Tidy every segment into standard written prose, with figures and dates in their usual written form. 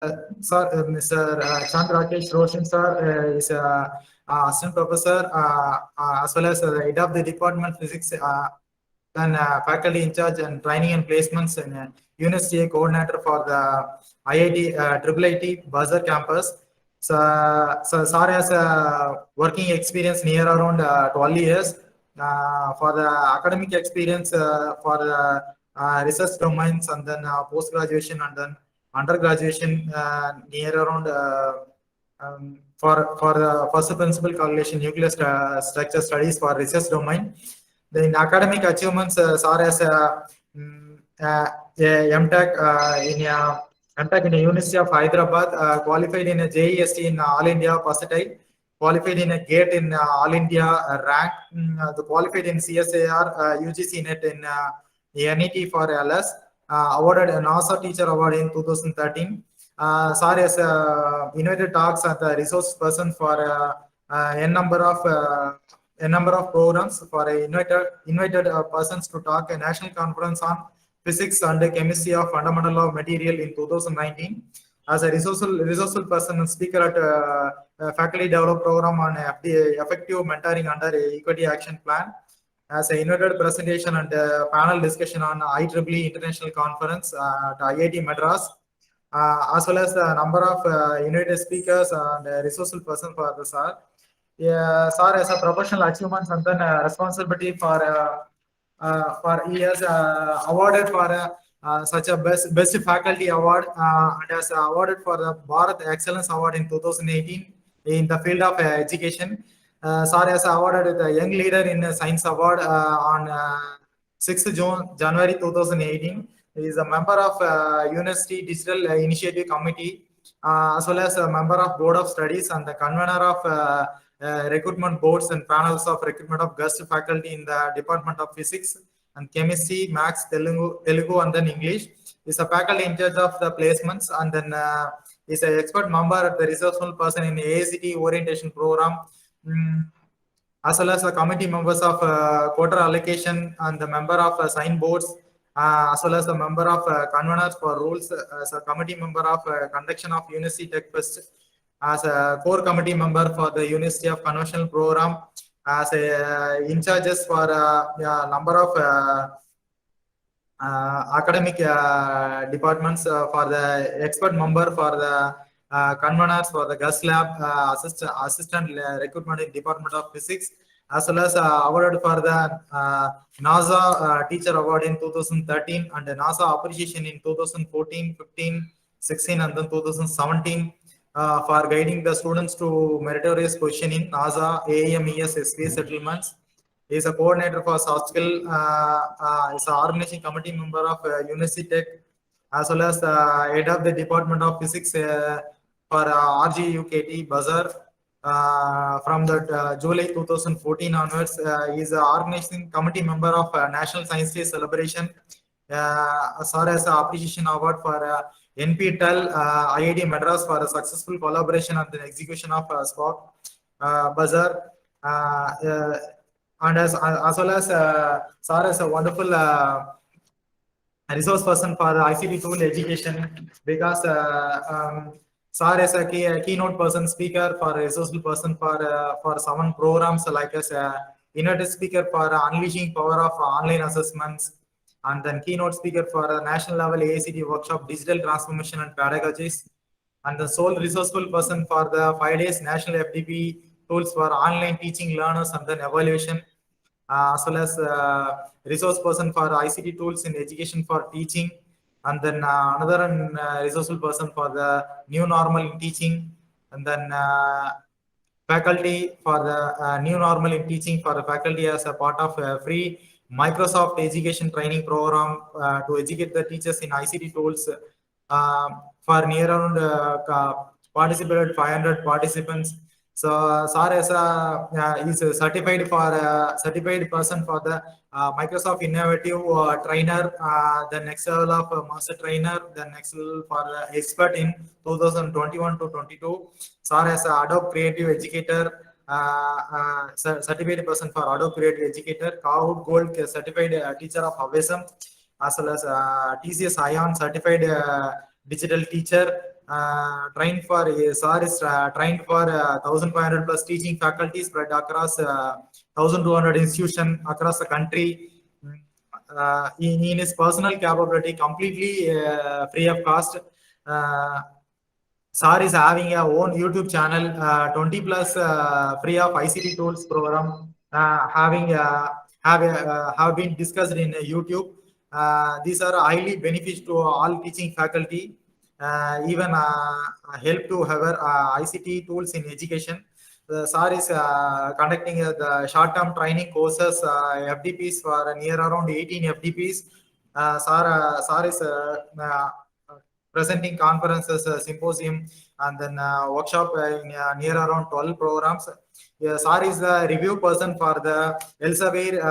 Sir, Mr. Chand Rakesh Roshan sir is assistant professor as well as the head of the department physics, then faculty in charge and training and placements and university coordinator for the IIT IIIT Buzzer campus. So sir has a working experience near around 12 years. For the academic experience for the research domains and then post graduation and then undergraduation near around for the first principle calculation nuclear structure studies for research domain. The academic achievements are as a MTech in the University of Hyderabad, qualified in a JEST in All India percentile, qualified in a GATE in All India rank, qualified in CSAR, UGC NET in NET for LS, awarded a NASA Teacher Award in 2013. Sorry, as innovative talks at the resource person for a number of programs for invited persons to talk a national conference on physics and chemistry of fundamental of material in 2019. As a resourceful person and speaker at faculty developed program on effective mentoring under equity action plan. As an invited presentation and panel discussion on IEEE International Conference at IIT Madras. As well as the number of innovative speakers and resourceful person for the sir. Sir as a professional achievements and then responsibility for years awarded for such a best faculty award and as awarded for the Bharat Excellence Award in 2018 in the field of education. Sir has awarded the Young Leader in Science Award on 6th January 2018. He is a member of University Digital Initiative Committee, as well as a member of Board of Studies and the convener of recruitment boards and panels of recruitment of guest faculty in the Department of Physics and Chemistry, Maths, Telugu and then English. He is a faculty in charge of the placements and then is an expert member at the resourceful person in the AICT orientation program. As well as the committee members of quota allocation and the member of sign boards, as well as the member of conveners for rules, as a committee member of conduction of University Tech Fest, as a core committee member for the University of Conventional Program, as a in charges for a number of academic departments for the expert member for the conveners for the guest lab, assistant recruitment in Department of Physics, as well as awarded for the NASA Teacher Award in 2013 and the NASA Appreciation in 2014, 15, 16 and then 2017 for guiding the students to meritorious position in NASA AIMES space settlements. He is a coordinator for soft skill, is an organizing committee member of University Tech, as well as head of the Department of Physics for RGUKT Buzzer. From the July 2014 onwards, he is an organizing committee member of National Science Day celebration. Sir has an appreciation award for NPTEL IIT Madras for a successful collaboration on the execution of Spock Buzzer. And as well as Sir is a wonderful resource person for ICT tool education because Sir is a keynote person speaker for resourceful person for some programs like as a innovative speaker for unleashing power of online assessments, and then keynote speaker for a national level AICT workshop digital transformation and pedagogies, and the sole resourceful person for the 5 days national FDP tools for online teaching learners and then evaluation, as well as resource person for ICT tools in education for teaching, and then another resourceful person for the new normal in teaching, and then faculty for the new normal in teaching for the faculty as a part of a free Microsoft education training program to educate the teachers in ICT tools for near around participated 500 participants. So Sir is a certified certified person for the Microsoft Innovative Trainer, the next level of Master Trainer, the next level for expert in 2021 to 22. Sir is Adobe Creative Educator, certified person for Adobe Creative Educator, Kahoot Gold certified teacher of Havism, as well as TCS Ion certified digital teacher, trained for SAR is trained for 1,500 plus teaching faculty spread across 1,200 institutions across the country. In his personal capability, completely free of cost. SAR is having a own YouTube channel, 20 plus free of ICT Tools program, have been discussed in YouTube. These are highly beneficial to all teaching faculty, even help to have ICT tools in education. The SAR is conducting the short-term training courses, FDPs for near around 18 FDPs. SAR is presenting conferences, symposium, and then workshop in near around 12 programs. SAR is the review person for the Elsevier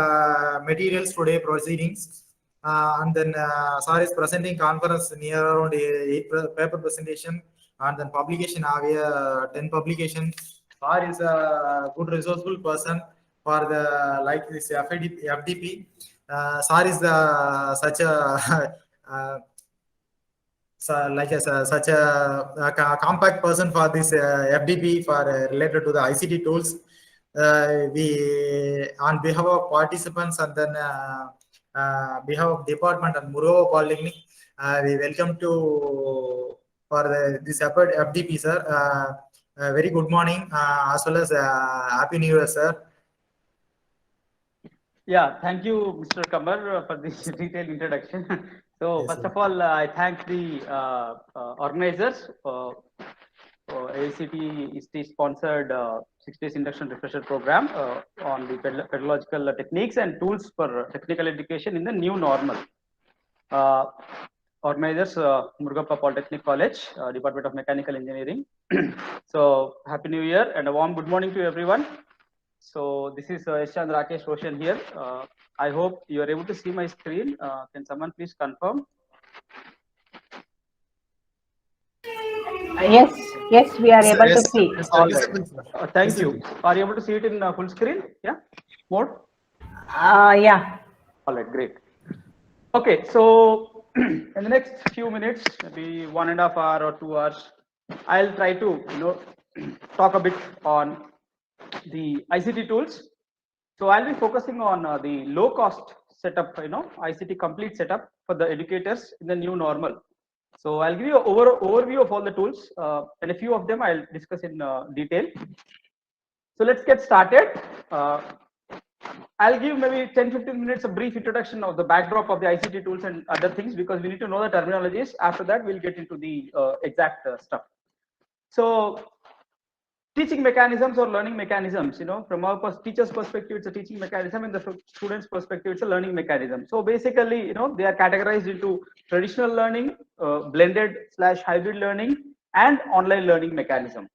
materials today proceedings. And then SAR is presenting conference near around 8 paper presentation, and then publication have 10 publication. SAR is a good resourceful person for the like this FDP. SAR is the such a such a compact person for this FDP for related to the ICT tools. We on behalf of participants and then behalf of department and Muro Polytechnic, we welcome to for this FDP, sir. Very good morning, as well as Happy New Year, sir. Yeah, thank you, Mr. Kamar, for this detailed introduction. So, yes, first of all, I thank the organizers. ICT-ISTE sponsored 6 days induction refresher program on the pedagogical techniques and tools for technical education in the new normal. Organizers, Murugappa Polytechnic College, Department of Mechanical Engineering. So, Happy New Year and a warm good morning to everyone. So this is Yashan Rakesh Roshan here. I hope you are able to see my screen. Can someone please confirm? Yes, we are able to see. All right. Thank you. Are you able to see it in full screen? Yeah, mode? Yeah. All right, great. Okay, so in the next few minutes, maybe 1.5 hours or 2 hours, I'll try to talk a bit on the ICT tools. So I'll be focusing on the low cost setup, ICT complete setup for the educators in the new normal. So I'll give you an overview of all the tools and a few of them I'll discuss in detail. So let's get started. I'll give maybe 10-15 minutes a brief introduction of the backdrop of the ICT tools and other things because we need to know the terminologies. After that, we'll get into the exact stuff. So teaching mechanisms or learning mechanisms, from our teacher's perspective, it's a teaching mechanism, and the student's perspective, it's a learning mechanism. So basically, they are categorized into traditional learning, blended/hybrid learning, and online learning mechanism.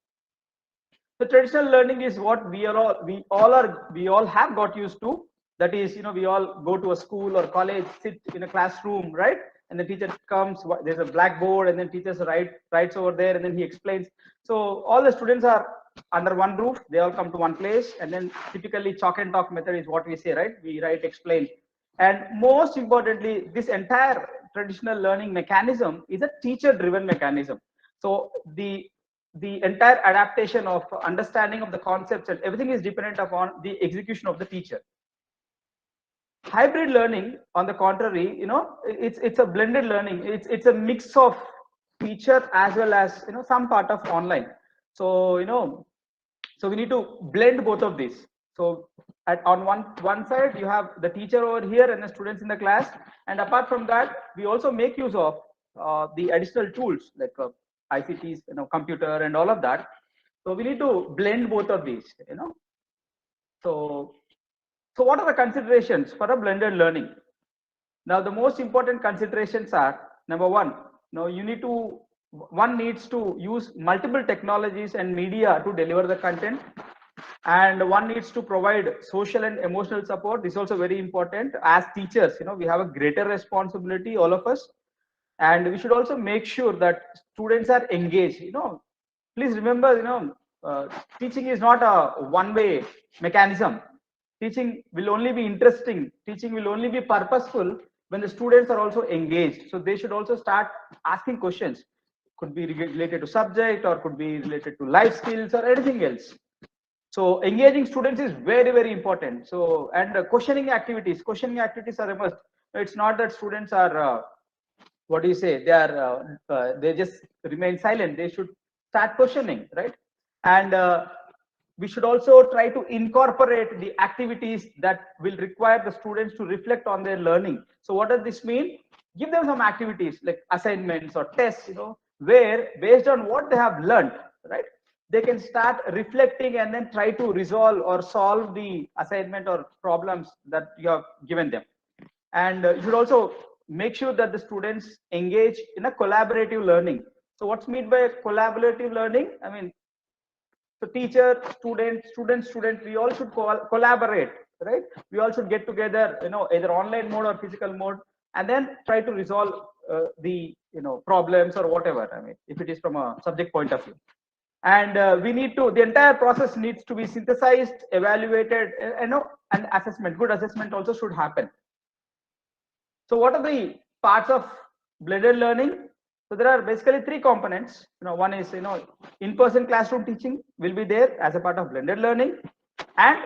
The traditional learning is what we all have got used to. That is, we all go to a school or college, sit in a classroom, right? And the teacher comes, there's a blackboard, and then teachers writes over there, and then he explains. So all the students are under one roof, they all come to one place, and then typically chalk and talk method is what we say, right? We write, explain. And most importantly, this entire traditional learning mechanism is a teacher-driven mechanism. So the entire adaptation of understanding of the concepts and everything is dependent upon the execution of the teacher. Hybrid learning, on the contrary, it's a blended learning. It's a mix of teacher as well as some part of online. So so we need to blend both of these. So on one side you have the teacher over here and the students in the class, and apart from that we also make use of the additional tools like ICTs, computer and all of that. So we need to blend both of these. So what are the considerations for a blended learning? Now the most important considerations are, number one, one needs to use multiple technologies and media to deliver the content, and one needs to provide social and emotional support. This is also very important. As teachers, we have a greater responsibility, all of us, and we should also make sure that students are engaged. Please remember, teaching is not a one-way mechanism. Teaching will only be interesting, teaching will only be purposeful when the students are also engaged. So they should also start asking questions could be related to subject or could be related to life skills or anything else. So engaging students is very, very important. So, and questioning activities are a must. It's not that students are, what do you say? They just remain silent. They should start questioning, right? And we should also try to incorporate the activities that will require the students to reflect on their learning. So what does this mean? Give them some activities like assignments or tests, where based on what they have learned, right, they can start reflecting and then try to resolve or solve the assignment or problems that you have given them. And you should also make sure that the students engage in a collaborative learning. So what's meant by collaborative learning? I mean, so teacher, student, we all should collaborate, right? We all should get together, either online mode or physical mode, and then try to resolve the problems or whatever. I mean, if it is from a subject point of view. And the entire process needs to be synthesized, evaluated, and assessment, good assessment also should happen. So what are the parts of blended learning? So there are basically three components. One is, in-person classroom teaching will be there as a part of blended learning. And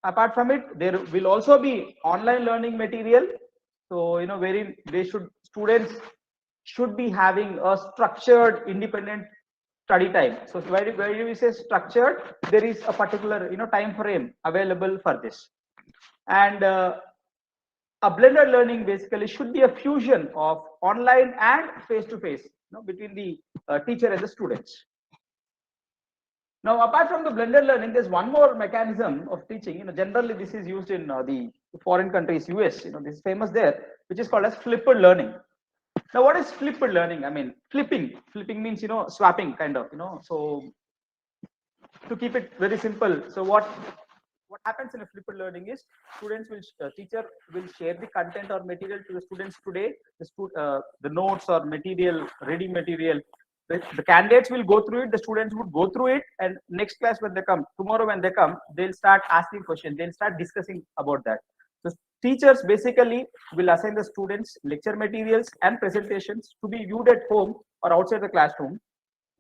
apart from it, there will also be online learning material. So, wherein students should be having a structured independent study time. So where do we say structured? There is a particular time frame available for this. And a blended learning basically should be a fusion of online and face-to-face between the teacher and the students. Now, apart from the blended learning, there's one more mechanism of teaching. Generally this is used in the foreign countries, US. This is famous there, which is called as flipped learning. Now, what is flipped learning? I mean, flipping means, swapping kind of, so to keep it very simple. So what happens in a flipped learning is teacher will share the content or material to the students today, the notes or material, ready material. The candidates will go through it, the students would go through it, and next class when they come, tomorrow when they come, they'll start asking questions, they'll start discussing about that. So teachers basically will assign the students lecture materials and presentations to be viewed at home or outside the classroom.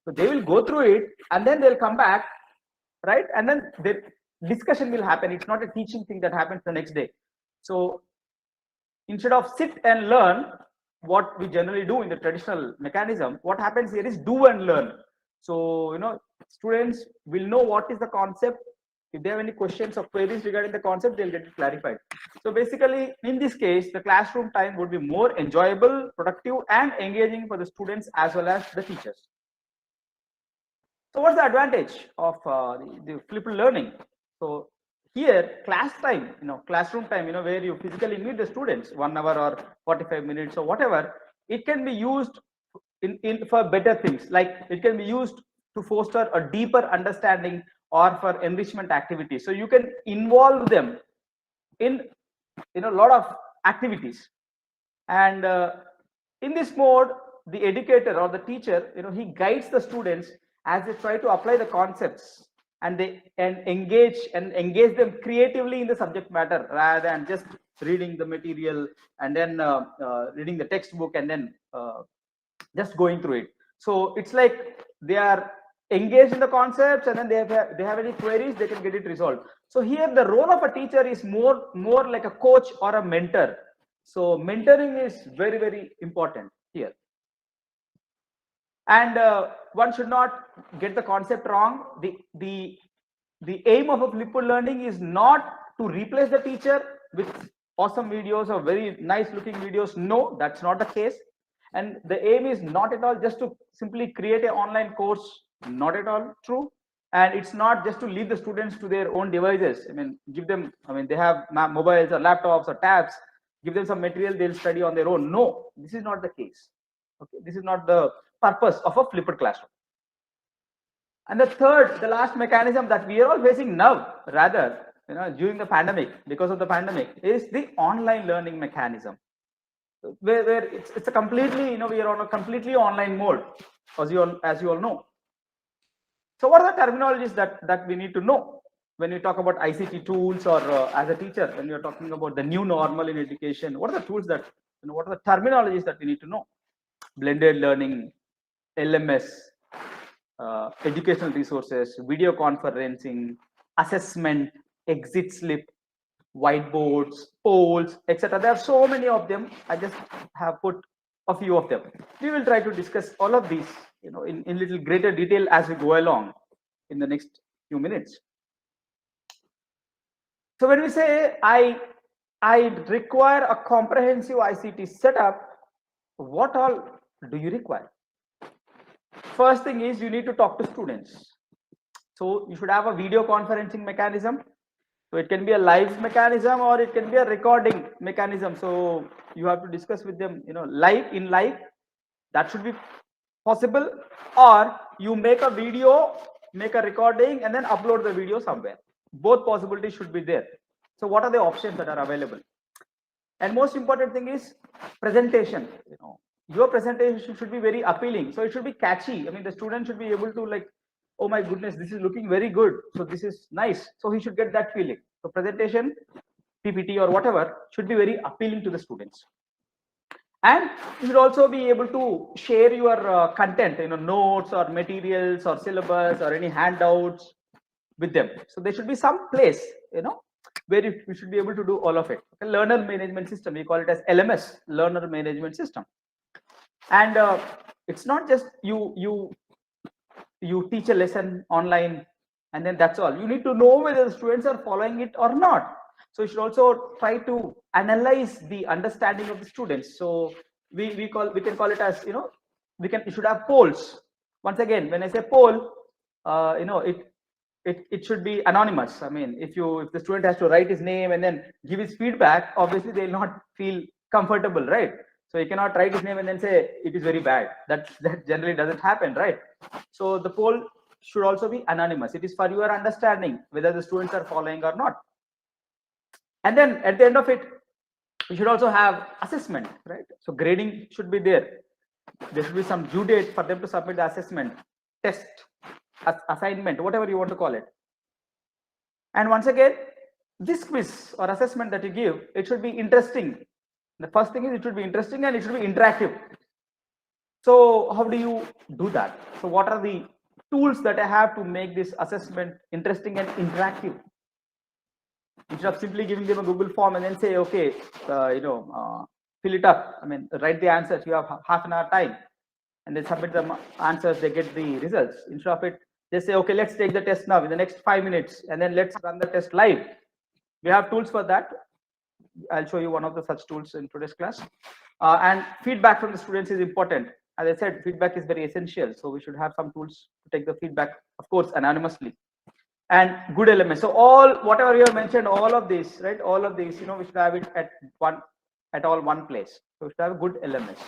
So they will go through it and then they'll come back, right? And then the discussion will happen. It's not a teaching thing that happens the next day. So instead of sit and learn, what we generally do in the traditional mechanism, what happens here is do and learn. So, students will know what is the concept. If they have any questions or queries regarding the concept, they'll get it clarified. So basically, in this case, the classroom time would be more enjoyable, productive, and engaging for the students as well as the teachers. So what's the advantage of the flipped learning? So here, classroom time, where you physically meet the students 1 hour or 45 minutes or whatever, it can be used for better things. Like it can be used to foster a deeper understanding or for enrichment activities. So you can involve them in a lot of activities. And in this mode, the educator or the teacher, he guides the students as they try to apply the concepts and engage them creatively in the subject matter rather than just reading the material and then reading the textbook and then just going through it. So it's like they are engaged in the concepts and then they have any queries, they can get it resolved. So here the role of a teacher is more like a coach or a mentor. So mentoring is very, very important here. And one should not get the concept wrong. The aim of a flipped learning is not to replace the teacher with awesome videos or very nice looking videos. No, that's not the case. And the aim is not at all just to simply create an online course. Not at all true. And it's not just to leave the students to their own devices. I mean, they have mobiles or laptops or tabs. Give them some material, they'll study on their own. No, this is not the case. Okay, this is not the purpose of a flipped classroom. And the last mechanism that we are all facing now, rather, during the pandemic, because of the pandemic, is the online learning mechanism, where it's a completely, we are on a completely online mode, as you all know. So what are the terminologies that we need to know when we talk about ICT tools or as a teacher, when you're talking about the new normal in education? What are the tools what are the terminologies that we need to know? Blended learning, LMS, educational resources, video conferencing, assessment, exit slip, whiteboards, polls, etc. There are so many of them. I just have put a few of them. We will try to discuss all of these, in little greater detail as we go along in the next few minutes. So when we say I require a comprehensive ICT setup, what all do you require? First thing is you need to talk to students. So you should have a video conferencing mechanism. So it can be a live mechanism or it can be a recording mechanism. So you have to discuss with them, live, that should be possible, or you make a video, make a recording and then upload the video somewhere. Both possibilities should be there. So what are the options that are available? And most important thing is presentation. Your presentation should be very appealing. So it should be catchy. I mean, the student should be able to like, oh my goodness, this is looking very good. So this is nice. So he should get that feeling. So presentation, PPT or whatever should be very appealing to the students. And you should also be able to share your content, notes or materials or syllabus or any handouts with them. So there should be some place, where you should be able to do all of it. Okay? Learner management system, we call it as LMS, learner management system. And it's not just you teach a lesson online and then that's all. You need to know whether the students are following it or not. So you should also try to analyze the understanding of the students. So we can call it as, you should have polls. Once again, when I say poll, it should be anonymous. I mean, if the student has to write his name and then give his feedback, obviously they will not feel comfortable, right? So you cannot write his name and then say it is very bad. That generally doesn't happen, right? So the poll should also be anonymous. It is for your understanding whether the students are following or not. And then at the end of it, you should also have assessment, right? So grading should be there. There should be some due date for them to submit the assessment, test, assignment, whatever you want to call it. And once again, this quiz or assessment that you give, it should be interesting. The first thing is it should be interesting and it should be interactive. So how do you do that? So what are the tools that I have to make this assessment interesting and interactive? Instead of simply giving them a Google form and then say, okay, fill it up. I mean, write the answers. You have half an hour time, and they submit the answers. They get the results. Instead of it, they say, okay, let's take the test now in the next 5 minutes, and then let's run the test live. We have tools for that. I'll show you one of the such tools in today's class. And feedback from the students is important. As I said, feedback is very essential. So we should have some tools to take the feedback, of course, anonymously. And good LMS. So whatever you have mentioned, all of these, right? All of these, we should have it at one place. So we should have a good LMS.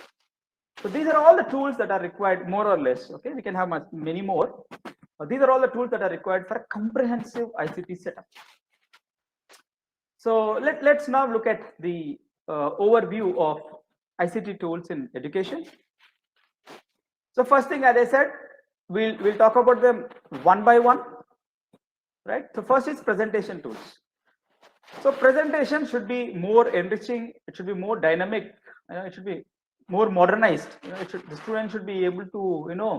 So these are all the tools that are required, more or less. Okay, we can have many more. These are all the tools that are required for a comprehensive ICT setup. So let's now look at the overview of ICT tools in education. So first thing, as I said, we'll talk about them one by one. Right. So first is presentation tools. So presentation should be more enriching. It should be more dynamic. It should be more modernized. The student should be able to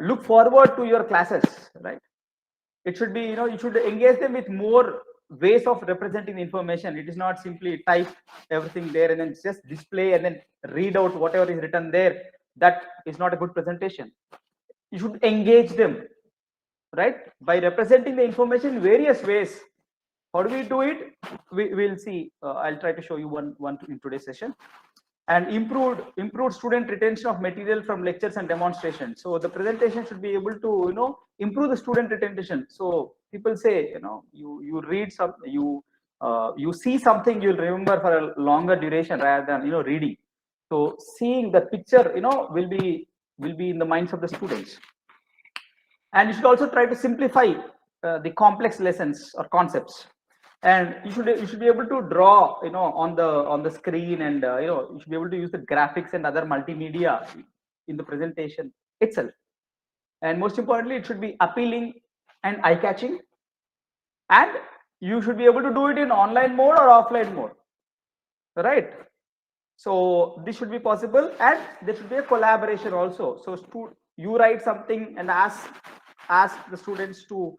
look forward to your classes. Right. It should be you should engage them with more ways of representing the information. It is not simply type everything there and then just display and then read out whatever is written there. That is not a good presentation. You should engage them, right, by representing the information in various ways. How do we do it? We'll see. I'll try to show you one in today's session. And improved student retention of material from lectures and demonstrations. So the presentation should be able to improve the student retention. So people say you read some, you see something, you'll remember for a longer duration rather than reading. So seeing the picture will be in the minds of the students. And you should also try to simplify the complex lessons or concepts. And you should be able to draw on the screen, and you should be able to use the graphics and other multimedia in the presentation itself. And most importantly, it should be appealing and eye-catching, and you should be able to do it in online mode or offline mode, right? So this should be possible, and there should be a collaboration also. So you write something and ask the students to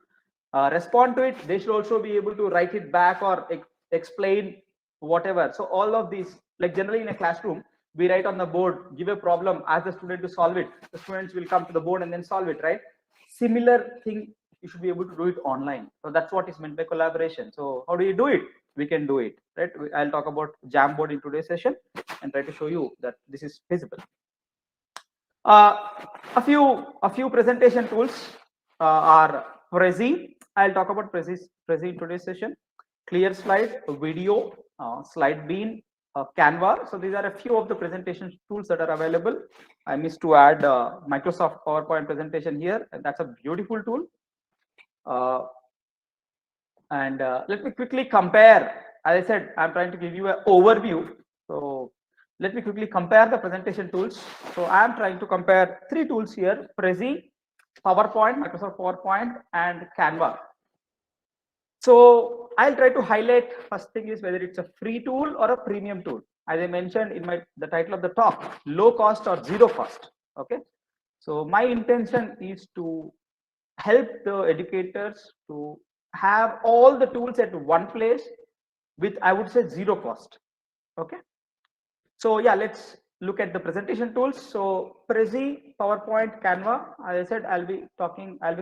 respond to it. They should also be able to write it back or explain whatever. So all of these, like generally in a classroom, we write on the board, give a problem, ask the student to solve it. The students will come to the board and then solve it, right? Similar thing, you should be able to do it online. So that's what is meant by collaboration. So how do you do it? We can do it, right? I'll talk about Jamboard in today's session and try to show you that this is feasible. A few presentation tools are Prezi. I'll talk about Prezi in today's session. Clear slide, video, slide bean, Canva. So these are a few of the presentation tools that are available. I missed to add Microsoft PowerPoint presentation here, and that's a beautiful tool. Let me quickly compare. As I said, I'm trying to give you an overview. So let me quickly compare the presentation tools. So I'm trying to compare 3 tools here: Prezi, PowerPoint, Microsoft PowerPoint, and Canva. So I'll try to highlight, first thing is whether it's a free tool or a premium tool. As I mentioned in the title of the talk, low cost or zero cost. Okay. So my intention is to help the educators to have all the tools at one place with, I would say, zero cost. Okay. So yeah, let's look at the presentation tools. So Prezi, PowerPoint, Canva. As I said, I'll be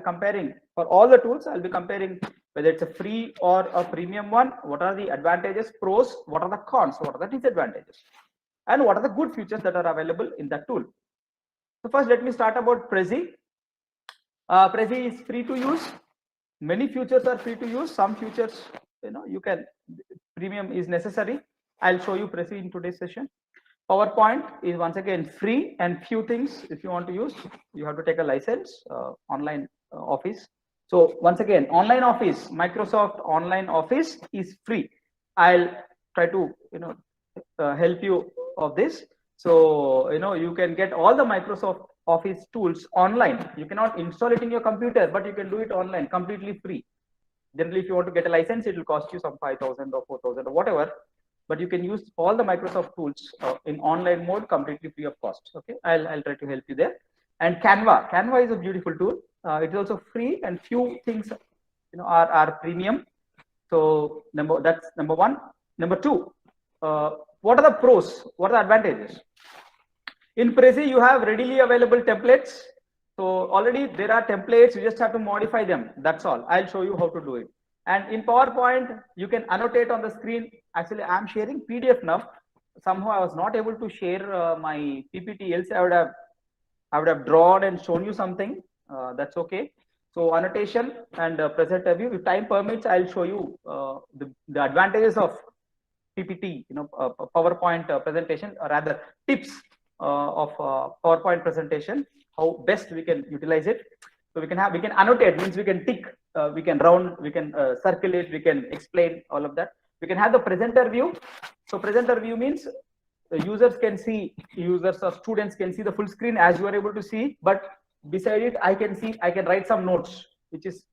comparing for all the tools. I'll be comparing whether it's a free or a premium one. What are the advantages, pros? What are the cons? What are the disadvantages? And what are the good features that are available in that tool? So first, let me start about Prezi. Prezi is free to use. Many features are free to use. Some features, you can, premium is necessary. I'll show you Prezi in today's session. PowerPoint is once again free, and few things, if you want to use, you have to take a license. Online Office. So once again, online Office, Microsoft Online Office is free. I'll try to help you of this. So you can get all the Microsoft Office tools online. You cannot install it in your computer, but you can do it online, completely free. Generally, if you want to get a license, it will cost you some 5,000 or 4,000 or whatever. But you can use all the Microsoft tools in online mode, completely free of cost. Okay, I'll try to help you there. And Canva is a beautiful tool. It is also free, and few things are premium. So that's number one. Number two, what are the pros? What are the advantages? In Prezi, you have readily available templates. So already there are templates. You just have to modify them. That's all. I'll show you how to do it. And in PowerPoint, you can annotate on the screen. Actually, I'm sharing PDF now. Somehow I was not able to share my PPT. Else I would have drawn and shown you something. That's okay. So annotation and presenter view. If time permits, I'll show you the advantages of PPT. PowerPoint presentation, or rather tips of PowerPoint presentation. How best we can utilize it. So we can annotate, means we can tick, we can round, we can circulate, we can explain all of that. We can have the presenter view. So presenter view means users or students can see the full screen as you are able to see, but beside it, I can write some notes, which is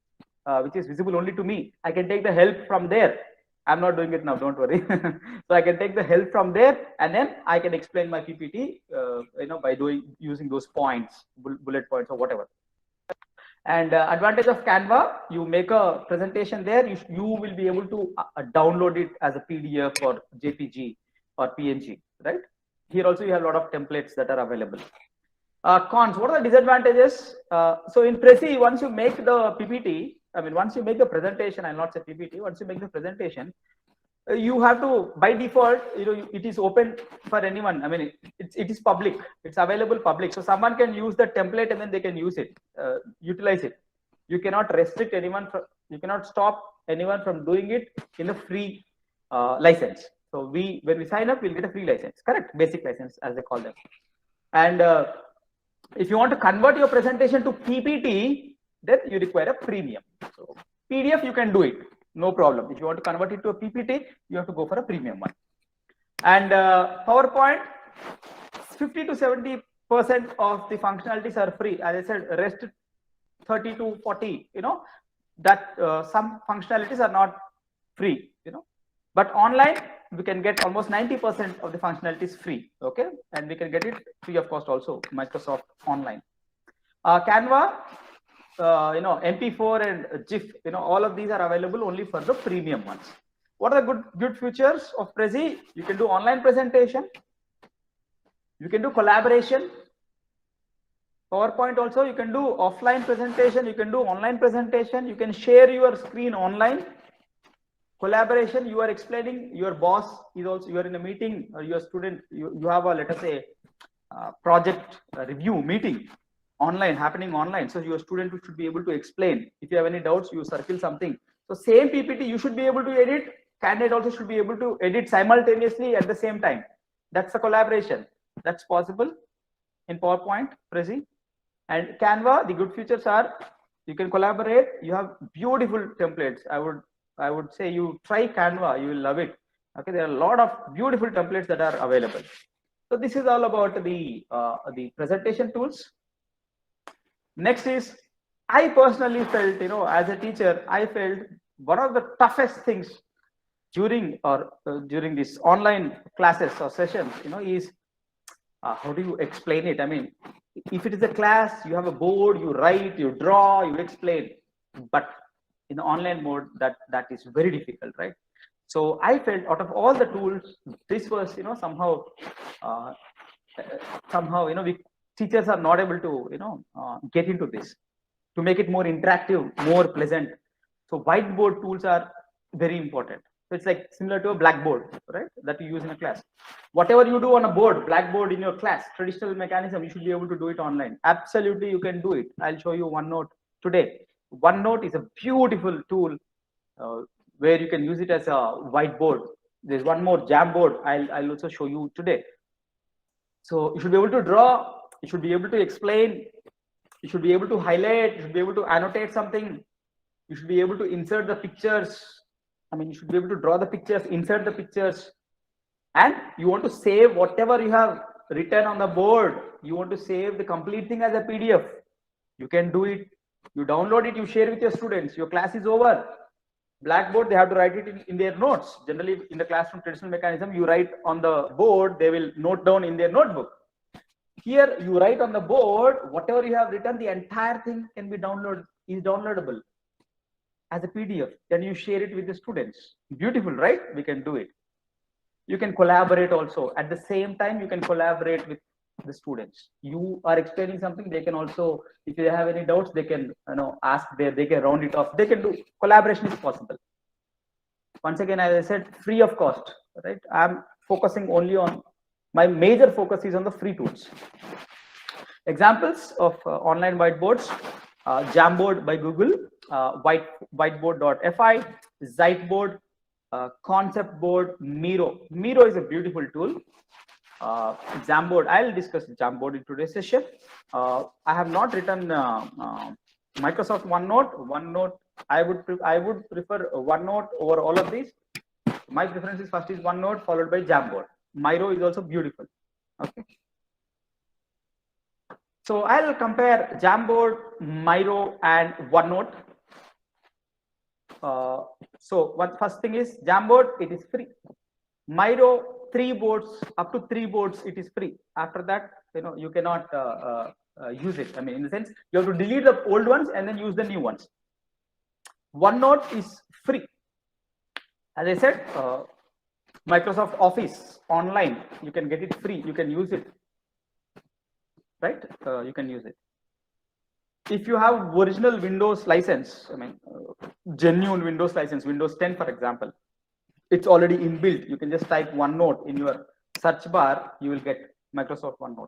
visible only to me. I can take the help from there. I'm not doing it now, don't worry. So I can take the help from there, and then I can explain my PPT, by using those points, bullet points or whatever. And advantage of Canva, you make a presentation there, you will be able to download it as a PDF or JPG or PNG, right? Here also you have a lot of templates that are available. Cons, what are the disadvantages? So in Prezi, once you make the PPT, once you make the presentation, I'll not say PPT, once you make the presentation, you have to, by default, it is open for anyone. It is public, it's available public. So someone can use the template and then they can use it, utilize it. You cannot restrict anyone, you cannot stop anyone from doing it in a free license. So when we sign up, we'll get a free license, correct? Basic license, as they call them. And if you want to convert your presentation to PPT, then you require a premium. So PDF, you can do it, no problem. If you want to convert it to a PPT, you have to go for a premium one. And PowerPoint, 50 to 70% of the functionalities are free. As I said, rest 30 to 40, that some functionalities are not free, but online we can get almost 90% of the functionalities free. Okay, and we can get it free of cost also, Microsoft Online. Canva, MP4 and GIF, all of these are available only for the premium ones. What are the good features of Prezi? You can do online presentation, you can do collaboration, PowerPoint also, you can do offline presentation, you can do online presentation, you can share your screen online. Collaboration, you are explaining, your boss is also, you are in a meeting, or your student, you have a, let us say, project review meeting online, happening online. So your student should be able to explain. If you have any doubts, you circle something. So same PPT, you should be able to edit. Candidate also should be able to edit simultaneously at the same time. That's a collaboration. That's possible in PowerPoint, Prezi. And Canva, the good features are, you can collaborate. You have beautiful templates. I would say you try Canva, you will love it. Okay, there are a lot of beautiful templates that are available. So this is all about the presentation tools. Next is, I personally felt, as a teacher, I felt one of the toughest things during this online classes or sessions, is how do you explain it? I mean, if it is a class, you have a board, you write, you draw, you explain, but in the online mode, that is very difficult, right? So I felt out of all the tools, this was, somehow, we teachers are not able to, get into this, to make it more interactive, more pleasant. So whiteboard tools are very important. So it's like similar to a blackboard, right? That you use in a class. Whatever you do on a board, blackboard in your class, traditional mechanism, you should be able to do it online. Absolutely, you can do it. I'll show you OneNote today. OneNote is a beautiful tool where you can use it as a whiteboard. There's one more, Jamboard. I'll also show you today. So you should be able to draw, you should be able to explain, you should be able to highlight, you should be able to annotate something, you should be able to insert the pictures. I mean, you should be able to draw the pictures, insert the pictures, and you want to save whatever you have written on the board. You want to save the complete thing as a PDF. You can do it. You download it, you share with your students. Your class is over. Blackboard, they have to write it in their notes. Generally, in the classroom traditional mechanism, you write on the board, they will note down in their notebook. Here, you write on the board, whatever you have written, the entire thing can be downloadable as a PDF. Then you share it with the students. Beautiful, right? We can do it. You can collaborate also. At the same time, you can collaborate with the students. You are explaining something, they can also, if they have any doubts, they can ask there, they can round it off. They can do, collaboration is possible. Once again, as I said, free of cost, right? I'm focusing only on, my major focus is on the free tools. Examples of online whiteboards: Jamboard by Google, whiteboard.fi, Whiteboard, concept board, Miro. Miro is a beautiful tool. Jamboard, I'll discuss Jamboard in today's session. I have not written Microsoft OneNote. I would prefer OneNote over all of these. My preference is first is OneNote, followed by Jamboard. Miro is also beautiful. Okay. So I'll compare Jamboard, Miro, and OneNote. So first thing is Jamboard, it is free. Miro, 3 boards, up to 3 boards, it is free. After that, you cannot use it. I mean, in the sense, you have to delete the old ones and then use the new ones. OneNote is free. As I said, Microsoft Office online, you can get it free. You can use it, right? You can use it. If you have original Windows license, I mean, genuine Windows license, Windows 10, for example, it's already inbuilt. You can just type OneNote in your search bar, you will get Microsoft OneNote.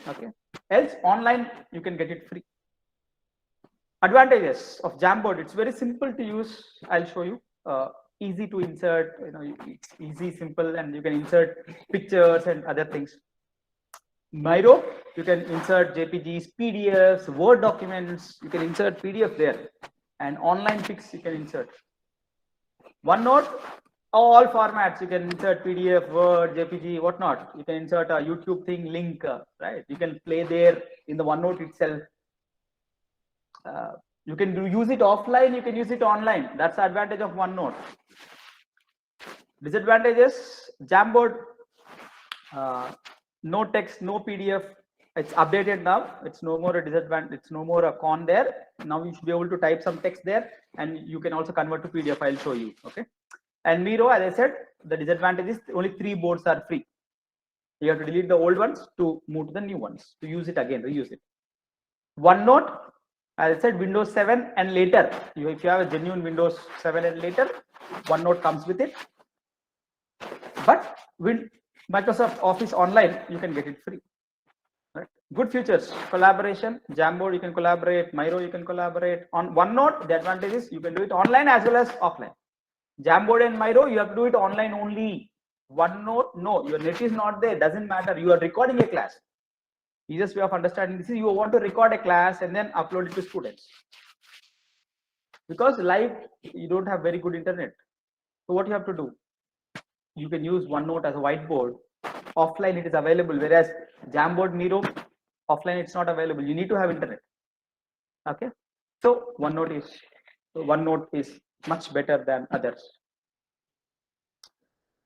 Okay. Else, online, you can get it free. Advantages of Jamboard: it's very simple to use. I'll show you. Easy to insert. It's easy, simple, and you can insert pictures and other things. Miro, you can insert JPGs, PDFs, Word documents. You can insert PDF there, and online pics you can insert. OneNote, all formats, you can insert PDF, Word, JPG, whatnot. You can insert a YouTube thing, link, right? You can play there in the OneNote itself. You can use it offline, you can use it online. That's the advantage of OneNote. Disadvantages: Jamboard, no text, no PDF. It's updated now. It's no more a disadvantage. It's no more a con there. Now you should be able to type some text there, and you can also convert to PDF. I'll show you. Okay. And Miro, as I said, the disadvantage is only 3 boards are free. You have to delete the old ones to move to the new ones, to use it again, reuse it. OneNote, as I said, Windows 7 and later. If you have a genuine Windows 7 and later, OneNote comes with it. But with Microsoft Office Online, you can get it free. Right? Good features: collaboration. Jamboard, you can collaborate. Miro, you can collaborate. On OneNote, the advantage is you can do it online as well as offline. Jamboard and Miro, you have to do it online only. OneNote, no, your net is not there. Doesn't matter. You are recording a class. Easiest way of understanding this is you want to record a class and then upload it to students. Because live, you don't have very good internet. So what you have to do? You can use OneNote as a whiteboard. Offline, it is available, whereas Jamboard, Miro, offline, it's not available. You need to have internet. Okay. So OneNote is much better than others.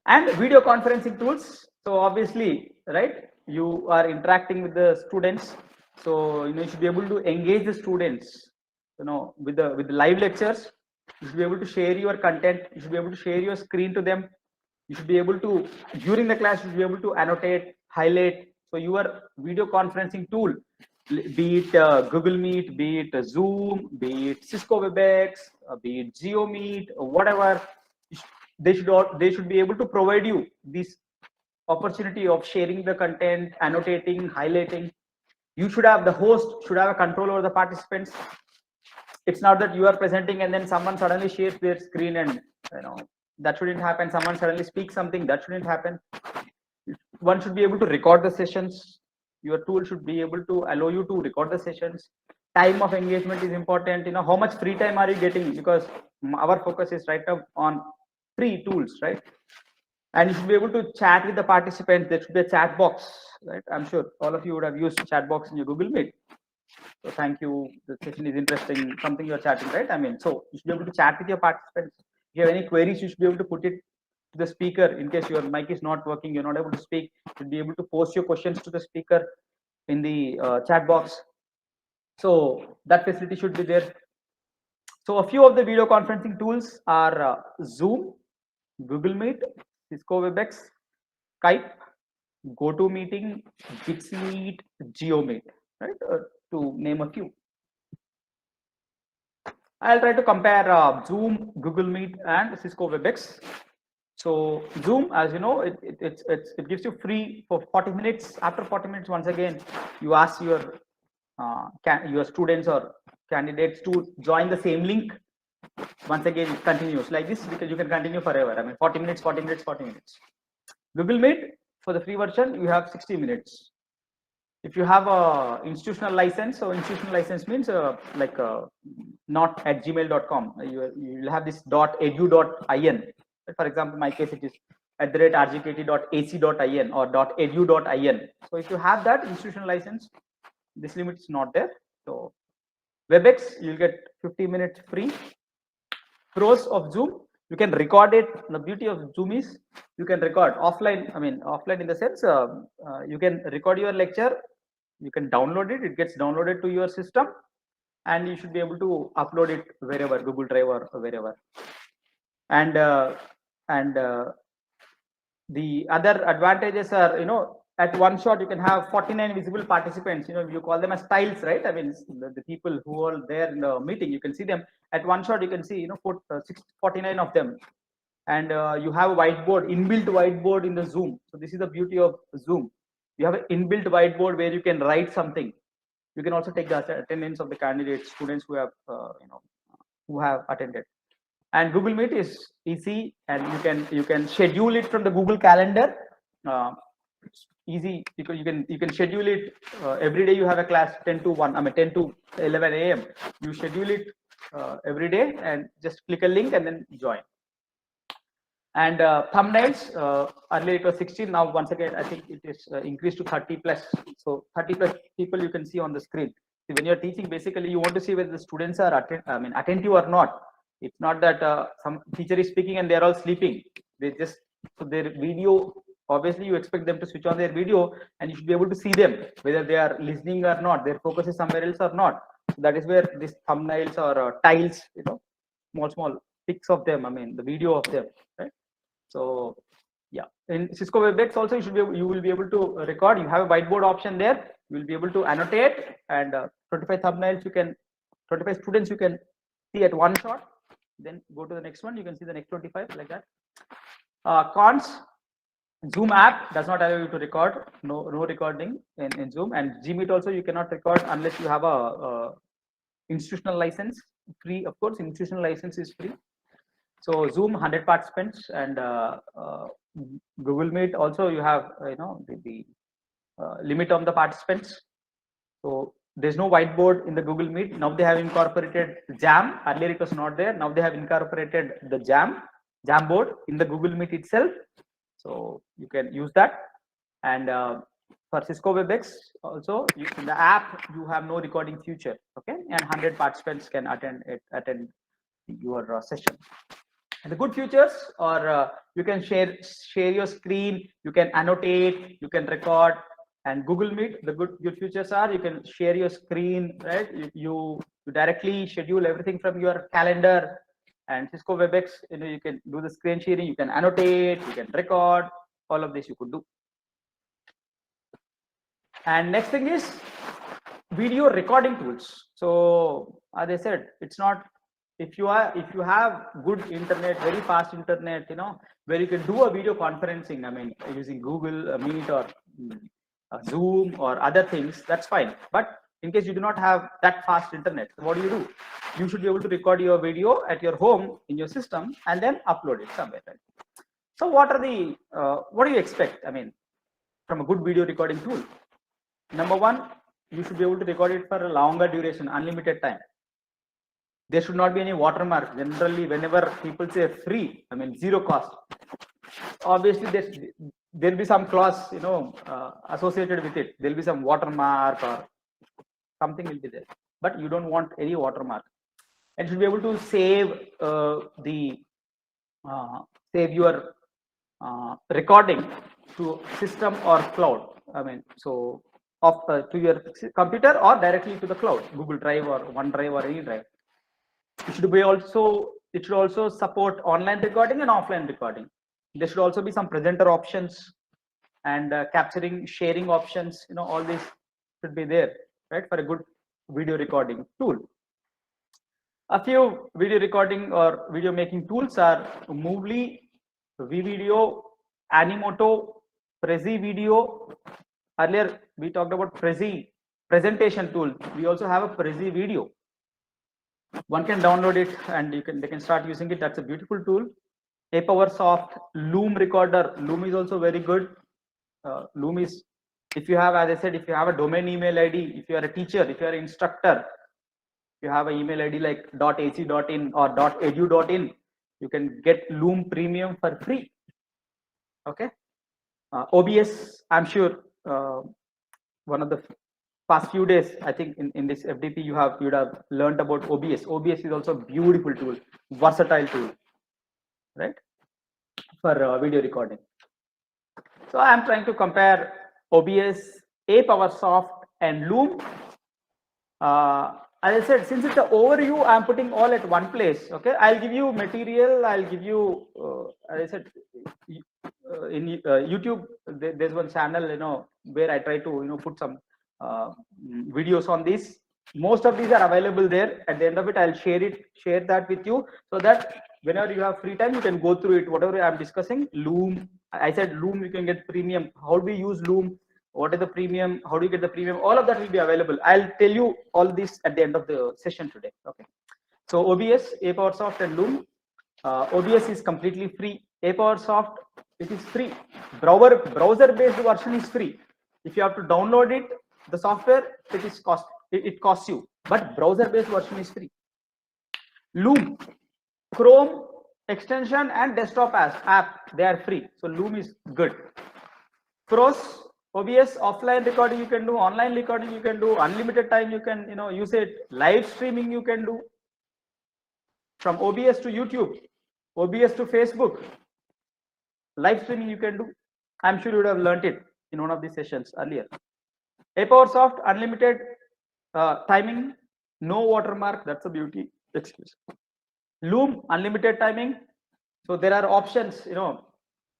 And video conferencing tools. So obviously, right, you are interacting with the students. So you should be able to engage the students, with the live lectures. You should be able to share your content. You should be able to share your screen to them. You should be able to, during the class, you should be able to annotate, highlight. So your video conferencing tool, be it Google Meet, be it Zoom, be it Cisco WebEx, be it GeoMeet, or whatever, they should be able to provide you this opportunity of sharing the content, annotating, highlighting. You should have, the host should have a control over the participants. It's not that you are presenting and then someone suddenly shares their screen and that shouldn't happen. Someone suddenly speaks something, that shouldn't happen. One should be able to record the sessions. Your tool should be able to allow you to record the sessions. Time of engagement is important. How much free time are you getting? Because our focus is right now on free tools, right? And you should be able to chat with the participants. There should be a chat box, right? I'm sure all of you would have used chat box in your Google Meet. So thank you. The session is interesting. Something you're chatting, right? So you should be able to chat with your participants. If you have any queries, you should be able to put it to the speaker. In case your mic is not working, you're not able to speak, you should be able to post your questions to the speaker in the chat box. So that facility should be there. So a few of the video conferencing tools are Zoom, Google Meet, Cisco WebEx, Skype, GoToMeeting, Meet, GeoMeet, right? To name a few. I'll try to compare Zoom, Google Meet, and Cisco WebEx. So Zoom, as you know, it gives you free for 40 minutes. After 40 minutes, once again, you ask your students or candidates to join the same link. Once again, it continues like this because you can continue forever. 40 minutes, 40 minutes, 40 minutes. Google Meet, for the free version, you have 60 minutes. If you have a institutional license, so institutional license means not at gmail.com. You'll have this .edu.in. For example, my case it is @rgkt.ac.in or .edu.in. So if you have that institutional license, this limit is not there. So WebEx, you'll get 50 minutes free. Pros of Zoom, you can record it. The beauty of Zoom is you can record offline. Offline in the sense you can record your lecture, you can download it. It gets downloaded to your system, and you should be able to upload it wherever, Google Drive or wherever. And the other advantages are, at one shot you can have 49 visible participants. You call them as tiles, right? The people who are there in the meeting, you can see them at one shot. You can see 49 of them, and you have a whiteboard, inbuilt whiteboard in the Zoom. So this is the beauty of Zoom. You have an inbuilt whiteboard where you can write something. You can also take the attendance of the candidates, students who have who have attended. And Google Meet is easy, and you can schedule it from the Google Calendar. Easy, because you can schedule it every day. You have a class 10 to 11 a.m. You schedule it every day and just click a link and then join. And thumbnails, earlier it was 16. Now once again, I think it is increased to 30 plus. So 30 plus people you can see on the screen. See, when you're teaching, basically you want to see whether the students are attentive or not. It's not that some teacher is speaking and they're all sleeping. They just So their video, obviously you expect them to switch on their video and you should be able to see them, whether they are listening or not, their focus is somewhere else or not. So that is where these thumbnails or tiles, small pics of them, I mean the video of them, right? So yeah, in Cisco WebEx also you will be able to record. You have a whiteboard option there. You will be able to annotate, and 25 thumbnails 25 students you can see at one shot. Then go to the next one, you can see the next 25 like that. Cons: Zoom app does not allow you to record. No recording in Zoom, and Gmeet also you cannot record unless you have a institutional license. Free, of course, institutional license is free. So Zoom 100 participants, and Google Meet also you have the limit on the participants. So there's no whiteboard in the Google Meet. Now they have incorporated Jam. Earlier it was not there. Now they have incorporated the Jamboard in the Google Meet itself. So you can use that. And for Cisco WebEx also, in the app you have no recording feature. Okay, and 100 participants can attend your session. And the good features are you can share your screen, you can annotate, you can record. And Google Meet, the good features are you can share your screen, right? You directly schedule everything from your calendar. And Cisco WebEx, you can do the screen sharing, you can annotate, you can record, all of this you could do. And next thing is video recording tools. So as I said, it's not, if you have good internet, very fast internet, where you can do a video conferencing, I mean using Google Meet or Zoom or other things, that's fine. But in case you do not have that fast internet, what do? You should be able to record your video at your home in your system and then upload it somewhere, right? So what do you expect, I mean, from a good video recording tool? Number one, you should be able to record it for a longer duration, unlimited time. There should not be any watermark. Generally, whenever people say free, I mean zero cost, obviously there'll be some clause associated with it. There'll be some watermark or something will be there, but you don't want any watermark. And you should be able to save save your recording to system or cloud. I mean, so to your computer or directly to the cloud, Google Drive or OneDrive or any drive. It should also support online recording and offline recording. There should also be some presenter options and capturing, sharing options. All this should be there, right, for a good video recording tool. A few video recording or video making tools are Movely, vVideo, Animoto, Prezi Video. Earlier we talked about Prezi presentation tool. We also have a Prezi Video. One can download it and they can start using it. That's a beautiful tool. APowerSoft, Loom recorder. Loom is also very good. Loom is, if you have, as I said, if you have a domain email ID, if you are a teacher, if you are an instructor, if you have an email ID like .ac.in or .edu.in, you can get Loom Premium for free. Okay. OBS, I'm sure one of the past few days, I think in this FDP you would have learned about OBS. OBS is also a beautiful tool, versatile tool, right, for video recording. So I am trying to compare OBS, APowerSoft, and Loom. As I said, since it's an overview, I am putting all at one place. Okay, I'll give you material. I'll give you, as I said, in YouTube, there's one channel, where I try to, put some videos on this. Most of these are available there. At the end of it, I'll share that with you, so that whenever you have free time, you can go through it. Whatever I'm discussing, Loom. I said Loom, you can get premium. How do we use Loom? What is the premium? How do you get the premium? All of that will be available. I'll tell you all this at the end of the session today. Okay. So OBS, APowerSoft, and Loom. OBS is completely free. APowerSoft, it is free. Browser-based version is free. If you have to download it, the software, it costs you. But browser-based version is free. Loom, Chrome extension and desktop app, they are free. So Loom is good. Pros, OBS, offline recording you can do, online recording you can do, unlimited time you can use it, live streaming you can do, from OBS to YouTube, OBS to Facebook, live streaming you can do. I'm sure you would have learned it in one of these sessions earlier. ApowerSoft, unlimited timing, no watermark, that's a beauty. Excuse. Loom, unlimited timing. So there are options,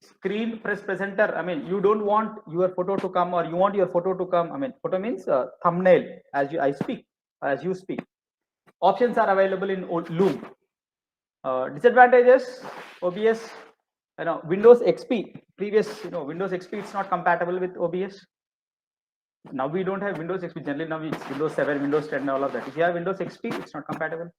screen press presenter. I mean, you don't want your photo to come, or you want your photo to come. I mean, photo means thumbnail as you speak. Options are available in Loom. Disadvantages, OBS, Windows XP, previous, Windows XP, it's not compatible with OBS. Now we don't have Windows XP, generally now it's Windows 7, Windows 10, and all of that. If you have Windows XP, it's not compatible.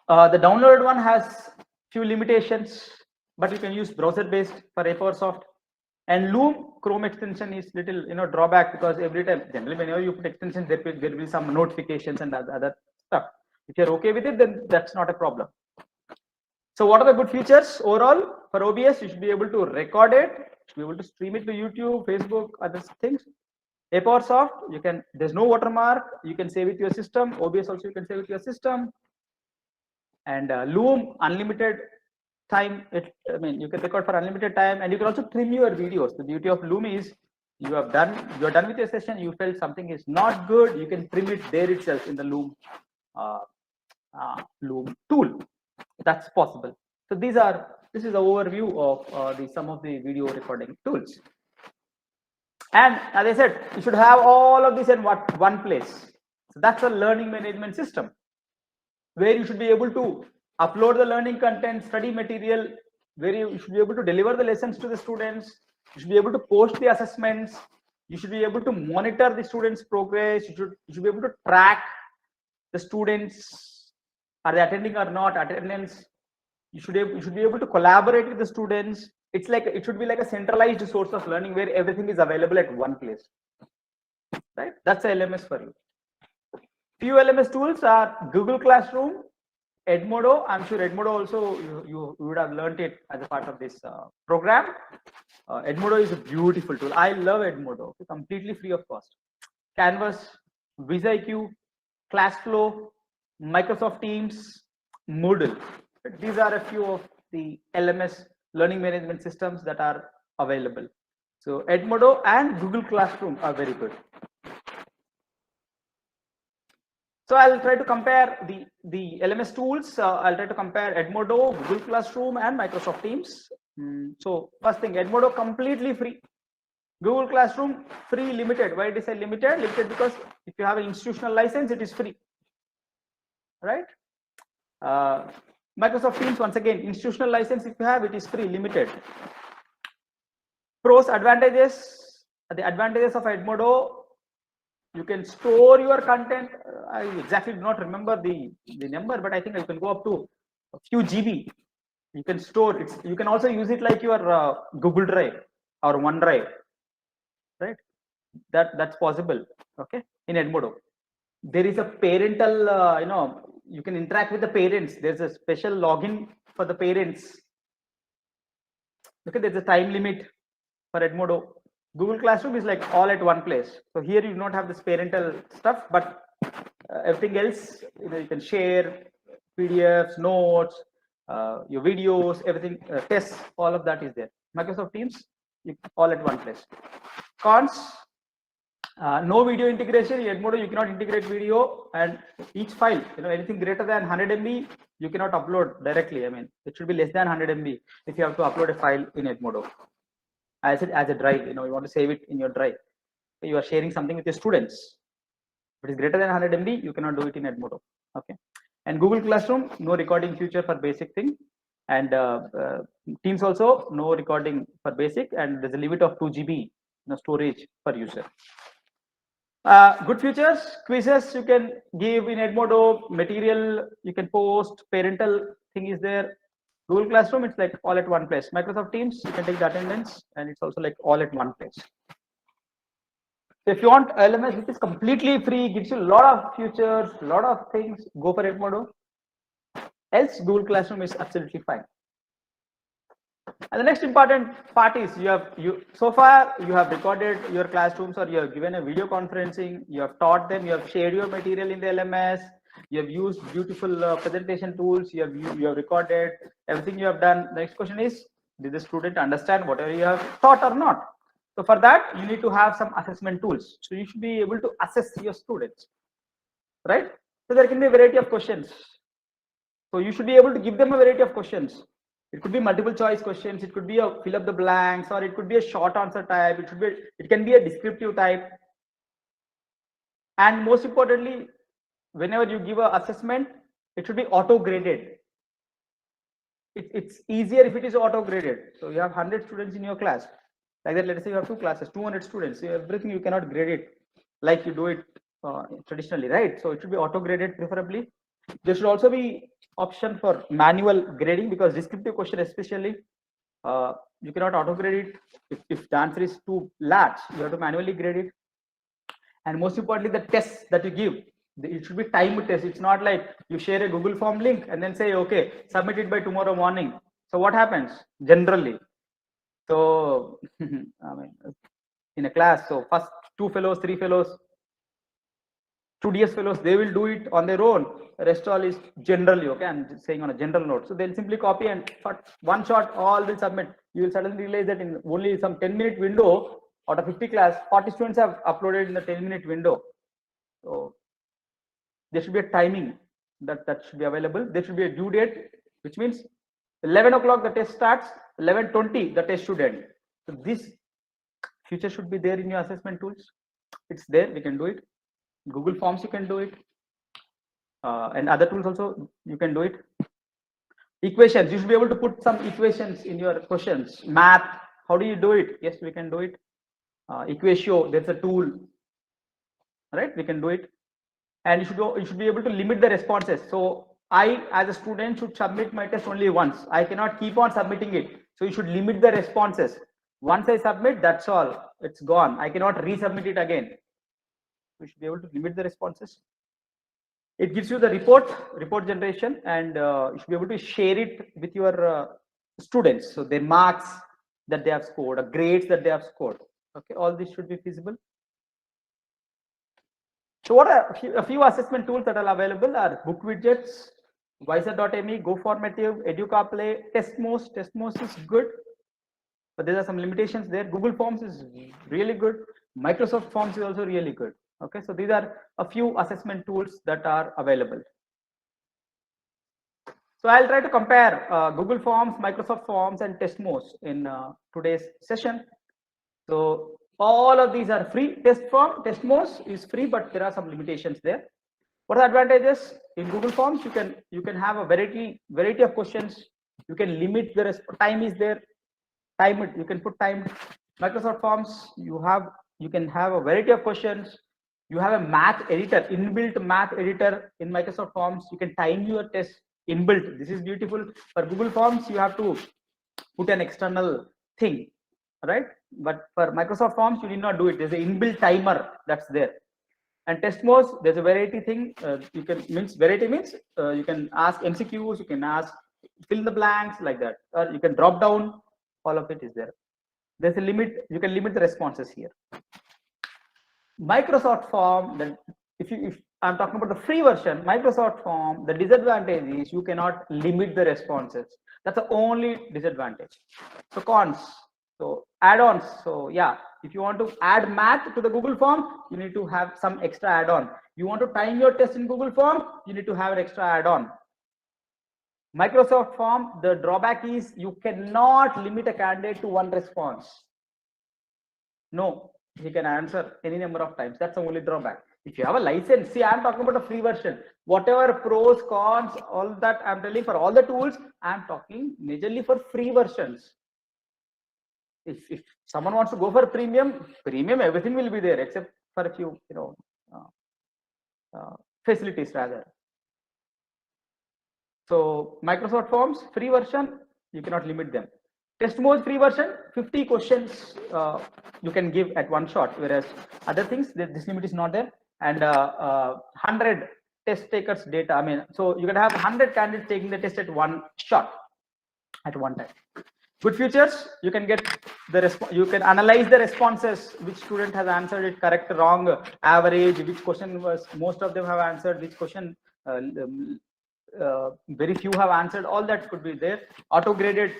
The downloaded one has few limitations, but you can use browser based for ApowerSoft. And Loom Chrome extension is little drawback, because every time, generally whenever you put extensions, there will be some notifications and other stuff. If you're okay with it, then that's not a problem. So what are the good features overall for OBS? You should be able to record it, you should be able to stream it to YouTube, Facebook, other things. ApowerSoft, there's no watermark, you can save it to your system. OBS also you can save it to your system. And Loom, unlimited time. You can record for unlimited time, and you can also trim your videos. The beauty of Loom is you're done with your session. You felt something is not good, you can trim it there itself in the Loom Loom tool. That's possible. So this is the overview of some of the video recording tools. And as I said, you should have all of this in one place. So that's a learning management system, where you should be able to upload the learning content, study material, where you should be able to deliver the lessons to the students. You should be able to post the assessments. You should be able to monitor the students' progress. You should be able to track the students, are they attending or not, attendance. You should be able to collaborate with the students. It should be like a centralized source of learning, where everything is available at one place, right? That's the LMS for you. Few LMS tools are Google Classroom, Edmodo. I'm sure Edmodo also you would have learned it as a part of this program. Edmodo is a beautiful tool. I love Edmodo. It's completely free of cost. Canvas, VisIQ, ClassFlow, Microsoft Teams, Moodle. These are a few of the LMS learning management systems that are available. So Edmodo and Google Classroom are very good. So I'll try to compare the LMS tools. I'll try to compare Edmodo, Google Classroom, and Microsoft Teams. So first thing, Edmodo completely free. Google Classroom free limited. Why did I say limited? Limited because if you have an institutional license, it is free, right? Microsoft Teams, once again, institutional license, if you have, it is free, limited. Pros, advantages. The advantages of Edmodo: you can store your content. I exactly do not remember the number, but I think you can go up to a few GB. You can store it. You can also use it like your Google Drive or OneDrive, right? That's possible. Okay, in Edmodo, there is a parental, you can interact with the parents. There's a special login for the parents. Okay, there's a time limit for Edmodo. Google Classroom is like all at one place. So here you do not have this parental stuff, but everything else, you can share PDFs, notes, your videos, everything, tests, all of that is there. Microsoft Teams, all at one place. Cons, no video integration. In Edmodo, you cannot integrate video, and each file, anything greater than 100 MB, you cannot upload directly. I mean, it should be less than 100 MB if you have to upload a file in Edmodo. As a drive, you want to save it in your drive. So you are sharing something with your students. If it is greater than 100 MB, you cannot do it in Edmodo. Okay. And Google Classroom, no recording feature for basic thing. And Teams also, no recording for basic. And there's a limit of 2 GB storage per user. Good features, quizzes you can give in Edmodo, material you can post, parental thing is there. Google Classroom, it's like all at one place. Microsoft Teams, you can take the attendance, and it's also like all at one place. So if you want LMS, which is completely free, gives you a lot of features, a lot of things, go for Edmodo. Else, Google Classroom is absolutely fine. And the next important part is so far you have recorded your classrooms, or you have given a video conferencing, you have taught them, you have shared your material in the LMS, you have used beautiful presentation tools, you have recorded everything you have done. The next question is, Did the student understand whatever you have taught or not? So for that, you need to have some assessment tools. So you should be able to assess your students, right? So there can be a variety of questions. So you should be able to give them a variety of questions. It could be multiple choice questions. It could be a fill up the blanks, or it could be a short answer type. It can be a descriptive type. And most importantly, whenever you give an assessment, it should be auto graded. It's easier if it is auto graded. So you have 100 students in your class, like that. Let's say you have two classes, 200 students. So everything you cannot grade it like you do it traditionally, right? So it should be auto graded preferably. There should also be option for manual grading, because descriptive question especially, you cannot auto grade it. If the answer is too large, you have to manually grade it. And most importantly, the tests that you give, it should be timed test. It's not like you share a Google form link and then say, okay, submit it by tomorrow morning. So what happens generally? So I mean, in a class, so first 2 fellows, 3 fellows, studious fellows, they will do it on their own. The rest all is generally, okay, I'm just saying on a general note. So they'll simply copy and one shot all will submit. You will suddenly realize that in only some 10-minute window out of 50 class, 40 students have uploaded in the 10-minute window. So there should be a timing that should be available. There should be a due date, which means 11 o'clock the test starts, 11:20 the test should end. So this feature should be there in your assessment tools. It's there, we can do it. Google Forms, you can do it, and other tools also you can do it. Equations, you should be able to put some equations in your questions. Math, how do you do it? Yes, we can do it. Equatio, there's a tool, right? We can do it. And you should be able to limit the responses. So I, as a student, should submit my test only once. I cannot keep on submitting it. So you should limit the responses. Once I submit, that's all. It's gone. I cannot resubmit it again. We should be able to limit the responses. It gives you the report generation, and you should be able to share it with your students. So their marks that they have scored, or grades that they have scored. Okay, all this should be feasible. So what are a few assessment tools that are available are book widgets, Wiser.me, GoFormative, EducaPlay, Testmos. Testmos is good, but there are some limitations there. Google Forms is really good. Microsoft Forms is also really good. Okay, so these are a few assessment tools that are available. So I'll try to compare Google Forms, Microsoft Forms, and Testmos in today's session. So all of these are free. Testmos is free, but there are some limitations there. What are the advantages? In Google Forms, you can have a variety of questions. You can limit the time is there. Time it. You can put time. Microsoft Forms, you can have a variety of questions. You have a math editor, inbuilt math editor in Microsoft Forms. You can time your test inbuilt. This is beautiful. For Google Forms, you have to put an external thing, right? But for Microsoft Forms, you need not do it. There's an inbuilt timer that's there. And Testmos, there's a variety thing. You can ask MCQs, you can ask fill in the blanks like that, or you can drop down. All of it is there. There's a limit. You can limit the responses here. Microsoft Form, then if I'm talking about the free version, Microsoft Form, the disadvantage is you cannot limit the responses. That's the only disadvantage. So cons, so add-ons. So yeah, if you want to add math to the Google Form, you need to have some extra add-on. You want to time your test in Google Form, you need to have an extra add-on. Microsoft Form, the drawback is you cannot limit a candidate to one response. No, he can answer any number of times. That's the only drawback. If you have a license, see, I'm talking about a free version. Whatever pros, cons, all that I'm telling for all the tools, I'm talking majorly for free versions. If someone wants to go for premium, everything will be there except for a few, facilities rather. So Microsoft Forms, free version, you cannot limit them. Testmos free version, 50 questions you can give at one shot, whereas other things, this limit is not there. And 100 test takers data. I mean, so you can have 100 candidates taking the test at one shot, at one time. Good features, you can get the you can analyze the responses, which student has answered it correct, wrong, average, which question was most of them have answered, which question very few have answered. All that could be there. Auto graded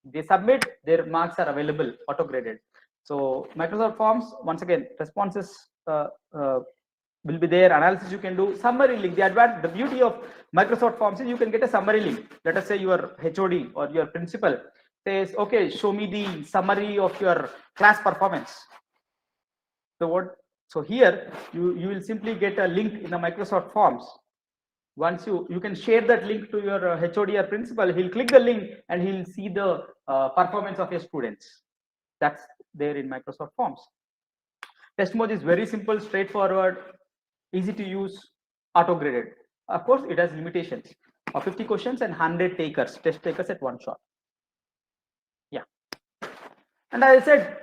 they submit, their marks are available auto-graded. So Microsoft Forms, once again, responses will be there, analysis you can do, summary link. The beauty of Microsoft Forms is you can get a summary link. Let us say your HOD or your principal says, okay, show me the summary of your class performance. So here you will simply get a link in the Microsoft Forms. Once you can share that link to your HOD or principal, he'll click the link and he'll see the performance of your students. That's there in Microsoft Forms. Test mode is very simple, straightforward, easy to use, auto-graded. Of course, it has limitations of 50 questions and 100 test takers at one shot. Yeah. And as I said,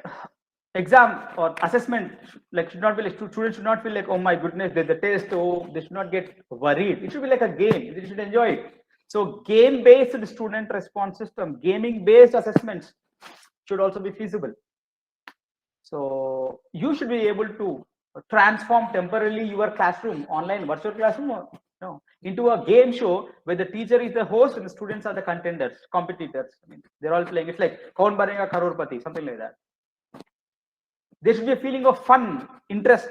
exam or assessment should not be like, students should not feel like, oh my goodness, there's a test. Oh, they should not get worried. It should be like a game. They should enjoy it. So game-based student response system, gaming-based assessments should also be feasible. So you should be able to transform temporarily your classroom, online virtual classroom, into a game show where the teacher is the host and the students are the contenders, competitors. I mean, they're all playing. It's like Kaun Banega Crorepati, something like that. There should be a feeling of fun, interest,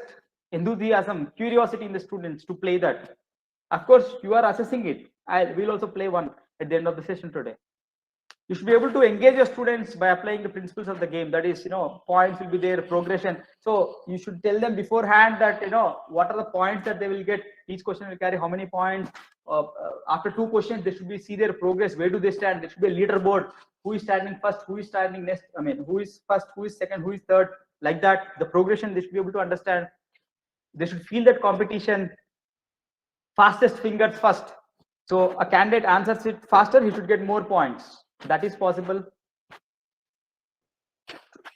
enthusiasm, curiosity in the students to play that. Of course, you are assessing it. We'll also play one at the end of the session today. You should be able to engage your students by applying the principles of the game. That is, points will be there, progression. So you should tell them beforehand that, what are the points that they will get. Each question will carry how many points. After 2 questions, they should see their progress. Where do they stand? There should be a leaderboard. Who is standing first? Who is standing next? I mean, who is first? Who is second? Who is third? Like that. The progression, they should be able to understand. They should feel that competition. Fastest fingers first. So a candidate answers it faster, he should get more points. That is possible.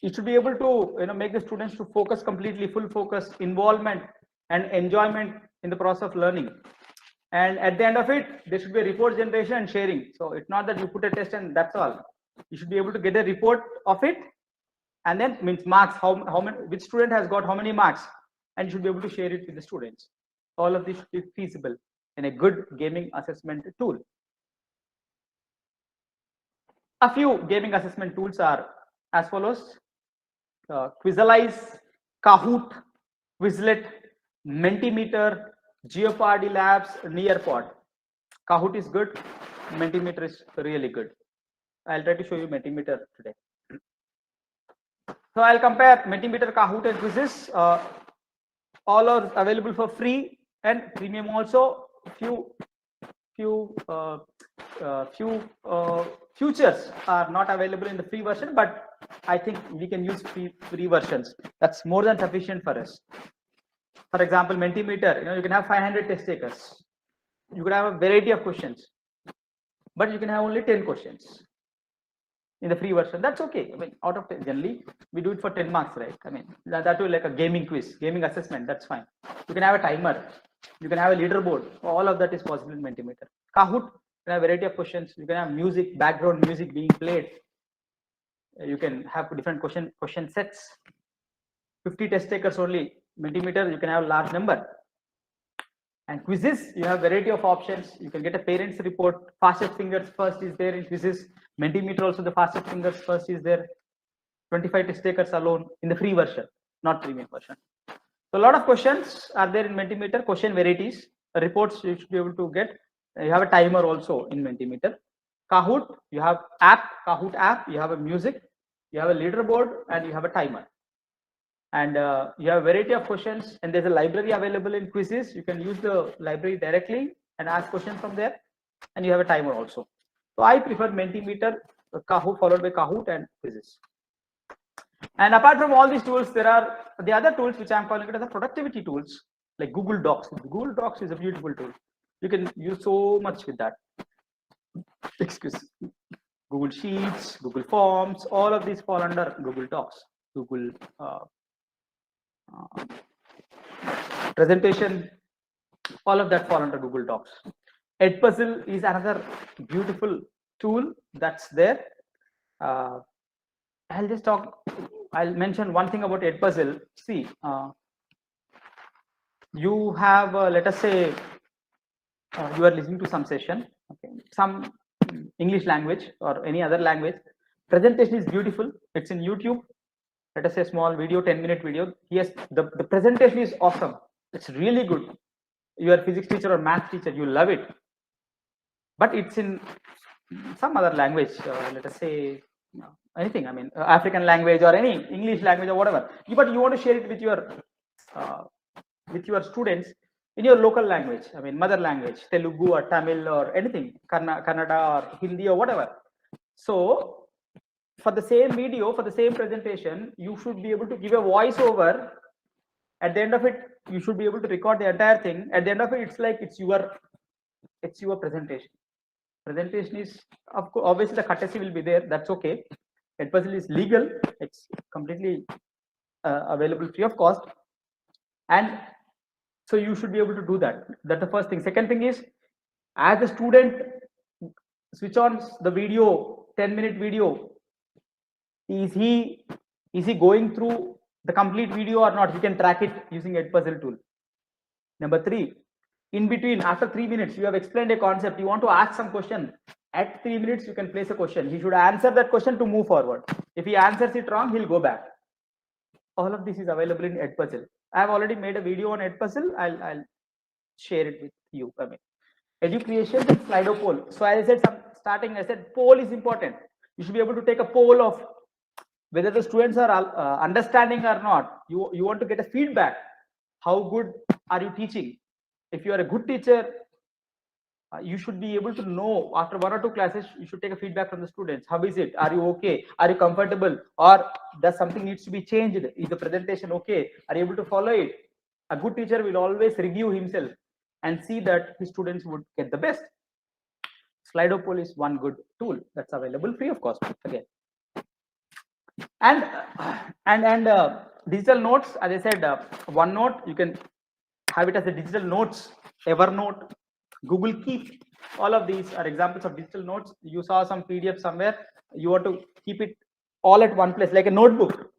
You should be able to make the students to focus completely, full focus, involvement and enjoyment in the process of learning. And at the end of it, there should be a report generation and sharing. So it's not that you put a test and that's all. You should be able to get a report of it, and then means marks, how many, which student has got how many marks, and you should be able to share it with the students. All of this should be feasible in a good gaming assessment tool. A few gaming assessment tools are as follows: Quizalize, Kahoot, Quizlet, Mentimeter, Jeopardy Labs, Nearpod. Kahoot is good, Mentimeter is really good. I'll try to show you Mentimeter today. So I'll compare Mentimeter, Kahoot, and Quizzes. All are available for free and premium also. Features are not available in the free version, but I think we can use free versions. That's more than sufficient for us. For example, Mentimeter, you can have 500 test takers. You could have a variety of questions, but you can have only 10 questions in the free version. That's okay. I mean, out of 10, generally we do it for 10 marks, right? I mean, that will like a gaming quiz, gaming assessment. That's fine. You can have a timer. You can have a leaderboard. All of that is possible in Mentimeter. Kahoot, you can have a variety of questions. You can have music, background music being played. You can have different question sets. 50 test takers only. Mentimeter, you can have a large number. And quizzes, you have a variety of options. You can get a parents report. Fastest fingers first is there in quizzes. Mentimeter also, the fastest fingers first is there. 25 test takers alone in the free version, not premium version. So a lot of questions are there in Mentimeter. Question varieties, reports you should be able to get. You have a timer also in Mentimeter. Kahoot, you have Kahoot app. You have a music. You have a leaderboard, and you have a timer. And you have a variety of questions, and there's a library available in quizzes. You can use the library directly and ask questions from there, and you have a timer also. So I prefer Mentimeter, Kahoot, followed by Kahoot and quizzes. And apart from all these tools, there are the other tools which I'm calling it as the productivity tools, like Google Docs. Google Docs is a beautiful tool. You can use so much with that. Excuse me. Google Sheets, Google Forms, all of these fall under Google Docs. Google presentation, all of that fall under Google Docs. Edpuzzle is another beautiful tool that's there. I'll mention one thing about Edpuzzle. See, you have, let us say, you are listening to some session, okay, some English language or any other language. Presentation is beautiful. It's in YouTube. Let us say small video, 10-minute video. Yes, the presentation is awesome. It's really good. You are a physics teacher or math teacher, you love it. But it's in some other language, let us say anything, I mean, African language or any English language or whatever. But you want to share it with your students in your local language, I mean, mother language, Telugu or Tamil or anything, Kannada or Hindi or whatever. So for the same video, for the same presentation, you should be able to give a voiceover. At the end of it, you should be able to record the entire thing. At the end of it, it's like it's your presentation. Presentation is, of course, obviously the courtesy will be there. That's okay. Edpuzzle is legal. It's completely available free of cost, and so you should be able to do that. That's the first thing. Second thing is, as the student switch on the video, 10-minute video, is he going through the complete video or not? You can track it using Edpuzzle tool. Number 3, in between, after 3 minutes, you have explained a concept. You want to ask some question. At 3 minutes, you can place a question. He should answer that question to move forward. If he answers it wrong, he'll go back. All of this is available in Edpuzzle. I have already made a video on Edpuzzle. I'll share it with you. I mean, education and Slido poll. So as I said, starting, I said poll is important. You should be able to take a poll of whether the students are understanding or not. You want to get a feedback. How good are you teaching? If you are a good teacher, you should be able to know after 1 or 2 classes, you should take a feedback from the students. How is it? Are you okay? Are you comfortable? Or does something needs to be changed? Is the presentation okay? Are you able to follow it? A good teacher will always review himself and see that his students would get the best. Slido poll is one good tool that's available free of cost again. And digital notes, as I said, OneNote, you can have it as a digital notes, Evernote, Google Keep. All of these are examples of digital notes. You saw some PDF somewhere. You want to keep it all at one place, like a notebook.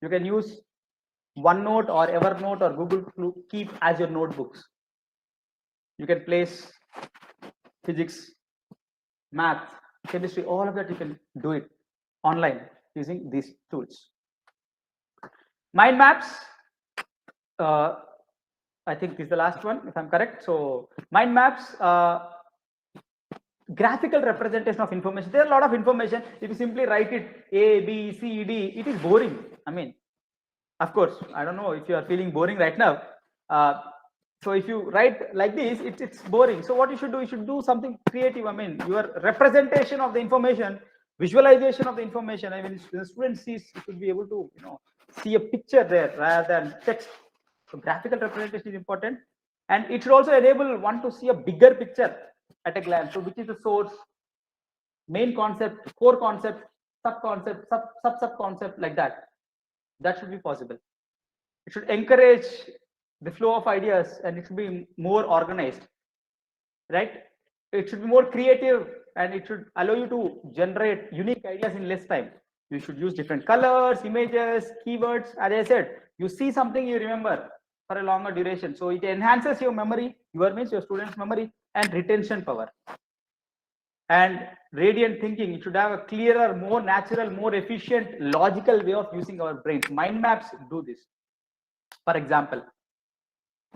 You can use OneNote or Evernote or Google Keep as your notebooks. You can place physics, math, chemistry, all of that you can do it online using these tools. Mind maps, I think this is the last one, if I'm correct. So mind maps, graphical representation of information. There are a lot of information. If you simply write it A, B, C, D, it is boring. I mean, of course, I don't know if you are feeling boring right now. So if you write like this, it's boring. So what you should do, you should do something creative. I mean, your representation of the information, visualization of the information. I mean, the student sees, you should be able to, see a picture there rather than text. So graphical representation is important, and it should also enable one to see a bigger picture at a glance. So which is the source, main concept, core concept, sub concept, sub concept, like that. That should be possible. It should encourage the flow of ideas, and it should be more organized, right? It should be more creative, and it should allow you to generate unique ideas in less time. You should use different colors, images, keywords. As I said, you see something, you remember for a longer duration. So it enhances your memory, your students' memory, and retention power. And radiant thinking, it should have a clearer, more natural, more efficient, logical way of using our brains. Mind maps do this. For example,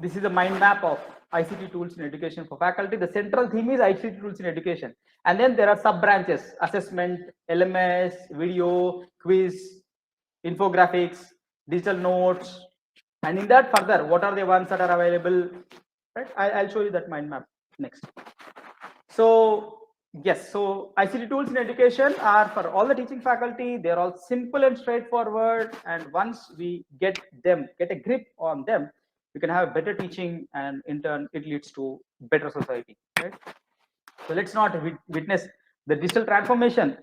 this is a mind map of ICT tools in education for faculty. The central theme is ICT tools in education. And then there are sub branches: assessment, LMS, video, quiz, infographics, digital notes. And in that further, what are the ones that are available? Right? I'll show you that mind map next. So yes, so ICT tools in education are for all the teaching faculty. They're all simple and straightforward. And once we get a grip on them, we can have better teaching, and in turn, it leads to better society. Right? So let's not witness the digital transformation.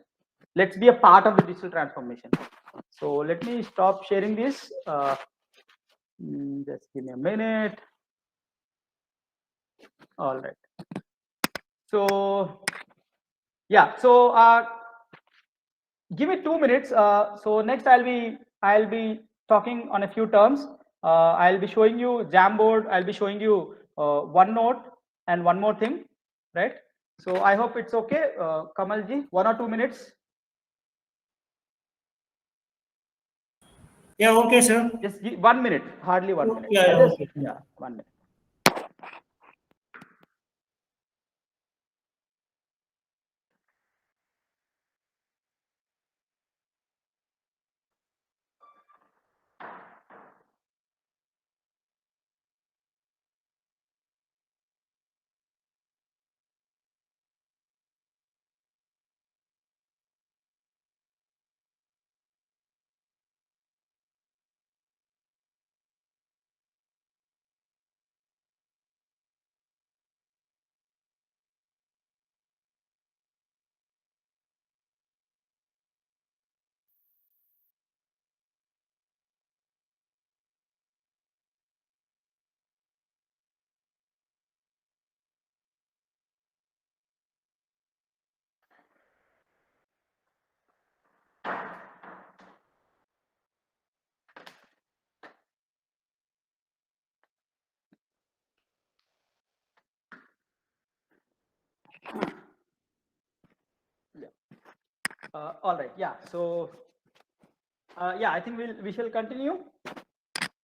Let's be a part of the digital transformation. So let me stop sharing this. Just give me a minute. All right. So yeah. So give me 2 minutes. So next I'll be talking on a few terms. I'll be showing you Jamboard. I'll be showing you OneNote and one more thing, right? So I hope it's okay. Kamalji, 1 or 2 minutes. Yeah, okay, sir. Just 1 minute, hardly 1 minute. Yeah, Just, okay. yeah, 1 minute. All right, yeah. So, yeah, I think we shall continue.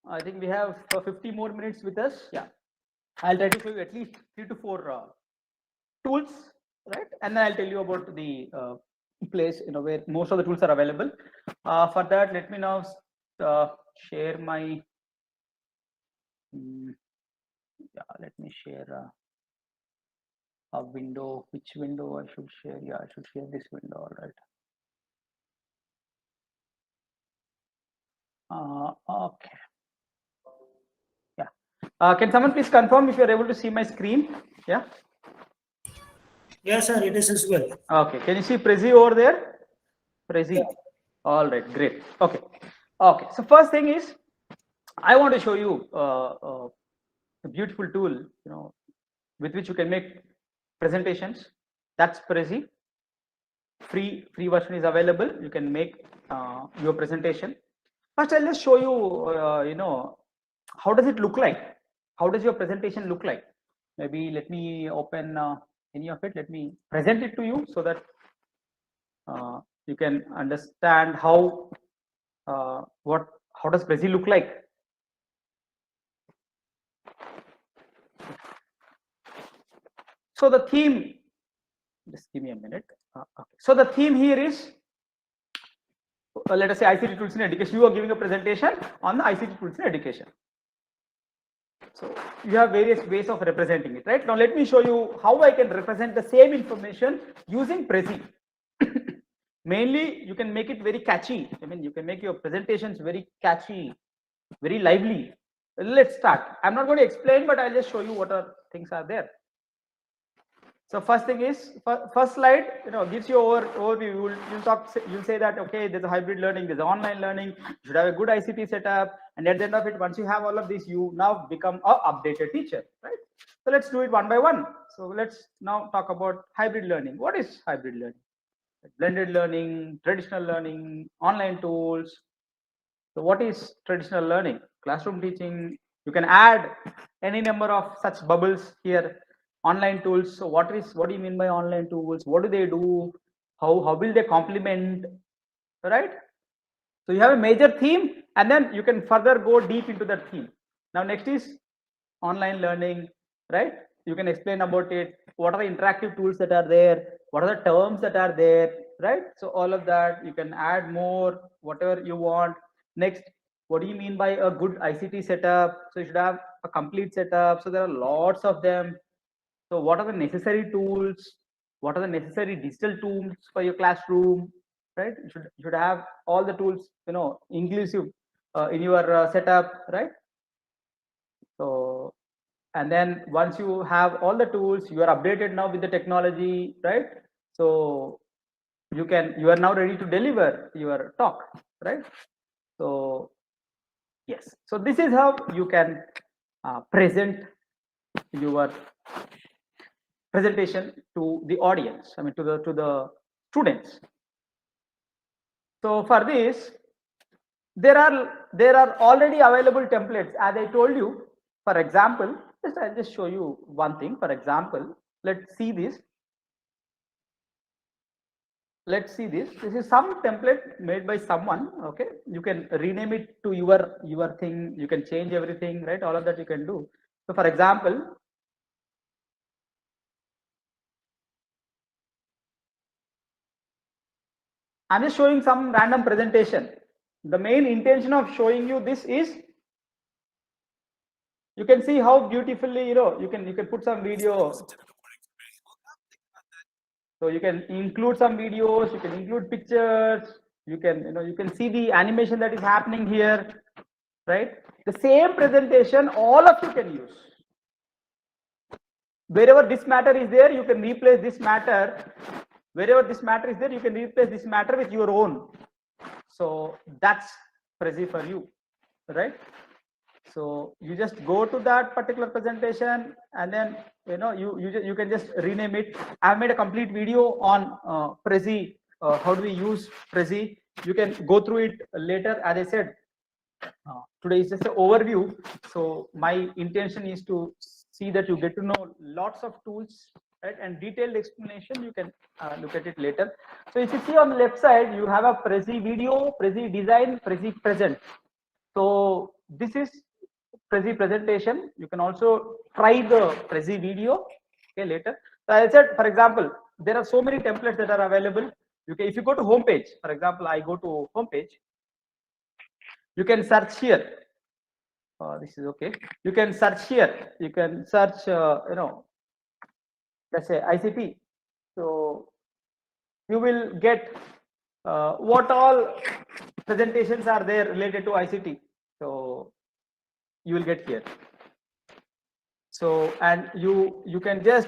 I think we have 50 more minutes with us. Yeah, I'll try to show you at least 3 to 4 tools, right? And then I'll tell you about the place, where most of the tools are available. For that, let me now share my. Yeah, let me share a window. Which window I should share? Yeah, I should share this window. All right. Okay. Yeah. Can someone please confirm if you're able to see my screen? Yeah. Yes, sir, it is as well. Okay. Can you see Prezi over there? Prezi. All right. Great. Okay. Okay. So first thing is, I want to show you a beautiful tool, with which you can make presentations. That's Prezi. Free version is available. You can make your presentation. First, I'll just show you, how does it look like? How does your presentation look like? Maybe let me open any of it. Let me present it to you so that you can understand how does Prezi look like. So the theme, just give me a minute. Okay. So the theme here is, let us say ICT Tools in Education. You are giving a presentation on the ICT Tools in Education. So you have various ways of representing it, right? Now let me show you how I can represent the same information using Prezi. Mainly, you can make it very catchy. I mean, you can make your presentations very catchy, very lively. Let's start. I'm not going to explain, but I'll just show you what things are there. So first thing is, first slide, gives you overview. You'll say that, okay, there's a hybrid learning, there's online learning, you should have a good ICT setup, and at the end of it, once you have all of this, you now become a updated teacher, right? So let's do it one by one. So let's now talk about hybrid learning. What is hybrid learning? Blended learning, traditional learning, online tools. So what is traditional learning? Classroom teaching. You can add any number of such bubbles here. Online tools. So what do you mean by online tools? What do they do? How will they complement? Right? So you have a major theme, and then you can further go deep into that theme. Now next is online learning, right? You can explain about it. What are the interactive tools that are there? What are the terms that are there? Right? So all of that, you can add more, whatever you want. Next, what do you mean by a good ICT setup? So you should have a complete setup. So there are lots of them. So what are the necessary tools? What are the necessary digital tools for your classroom? Right? You should have all the tools, inclusive in your setup, right? So, and then once you have all the tools, you are updated now with the technology, right? So you are now ready to deliver your talk, right? So yes, so this is how you can present your presentation to the audience. I mean, to the students. So for this, there are already available templates, as I told you. For example, I'll just show you one thing. For example, let's see this. let's see this. This is some template made by someone. Okay, you can rename it to your thing. You can change everything, right? All of that you can do. So for example, I'm just showing some random presentation. The main intention of showing you this is, you can see how beautifully, you can put some video. So you can include some videos, you can include pictures, you can, you can see the animation that is happening here, right? The same presentation, all of you can use. Wherever this matter is there, you can replace this matter. Wherever this matter is there, you can replace this matter with your own. So that's Prezi for you, right? So you just go to that particular presentation, and then you can just rename it. I've made a complete video on Prezi, how do we use Prezi. You can go through it later. As I said, today is just an overview. So my intention is to see that you get to know lots of tools, right? And detailed explanation you can look at it later. So if you see on the left side, you have a Prezi video, Prezi design, Prezi present. So this is Prezi presentation. You can also try the Prezi video, okay, later. So I said, for example, there are so many templates that are available. If you go to home page, for example, I go to home page, you can search here. This is okay. You can search here. You can search, let's say ICT. So you will get what all presentations are there related to ICT. So you will get here. So, and you can just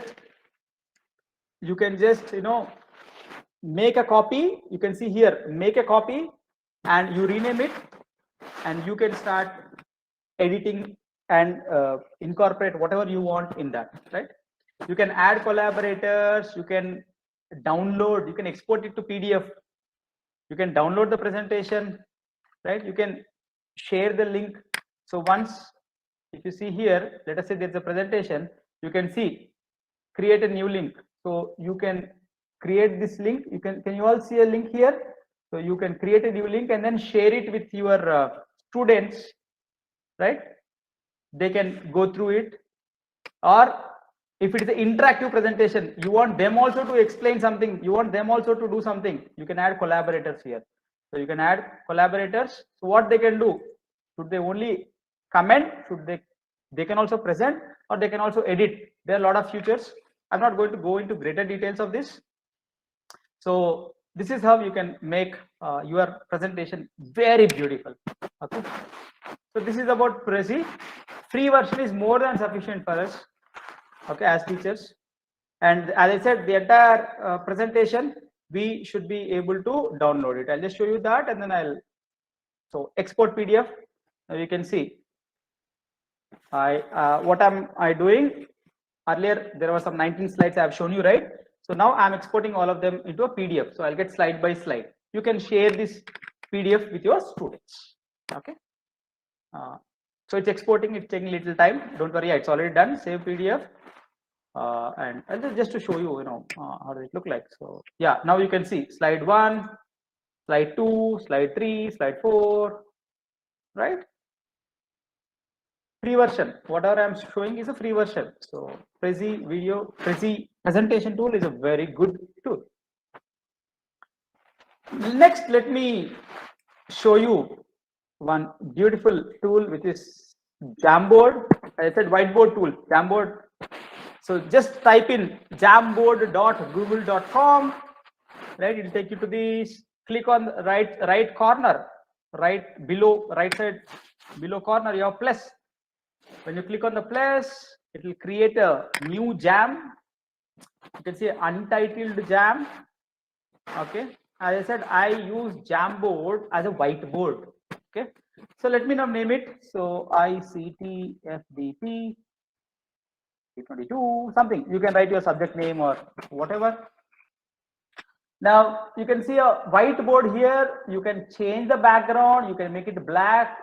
make a copy. You can see here, make a copy, and you rename it, and you can start editing and incorporate whatever you want in that, right? You can add collaborators, you can download, you can export it to PDF, you can download the presentation, right? You can share the link. So once, if you see here, let us say there's a presentation, you can see create a new link. So you can create this link. Can you all see a link here? So you can create a new link and then share it with your students, right? They can go through it. Or if it is an interactive presentation, you want them also to explain something, you want them also to do something, you can add collaborators here. So you can add collaborators. So what they can do, should they only comment, they can also present, or they can also edit. There are a lot of features. I'm not going to go into greater details of this. So this is how you can make your presentation very beautiful. Okay, so this is about Prezi. Free version is more than sufficient for us, okay, as teachers. And as I said, the entire presentation we should be able to download it. I'll just show you that, and then so export PDF. Now you can see what am I doing. Earlier there were some 19 slides I have shown you, right? So now I'm exporting all of them into a PDF. So I'll get slide by slide. You can share this PDF with your students. Okay. So it's exporting, it's taking a little time. Don't worry, it's already done. Save PDF. And just to show you, how does it look like. So yeah, now you can see slide 1, slide 2, slide 3, slide 4, right? Free version. Whatever I'm showing is a free version. So Prezi presentation tool is a very good tool. Next, let me show you one beautiful tool, which is Jamboard. I said whiteboard tool, Jamboard. So just type in jamboard.google.com, right? It will take you to this. Click on the right corner, right below, right side below corner, you have plus. When you click on the plus, it will create a new jam. You can see untitled jam. Okay. As I said, I use Jamboard as a whiteboard. Okay. So let me now name it. So ICT FDP 22 something. You can write your subject name or whatever. Now you can see a whiteboard here. You can change the background. You can make it black.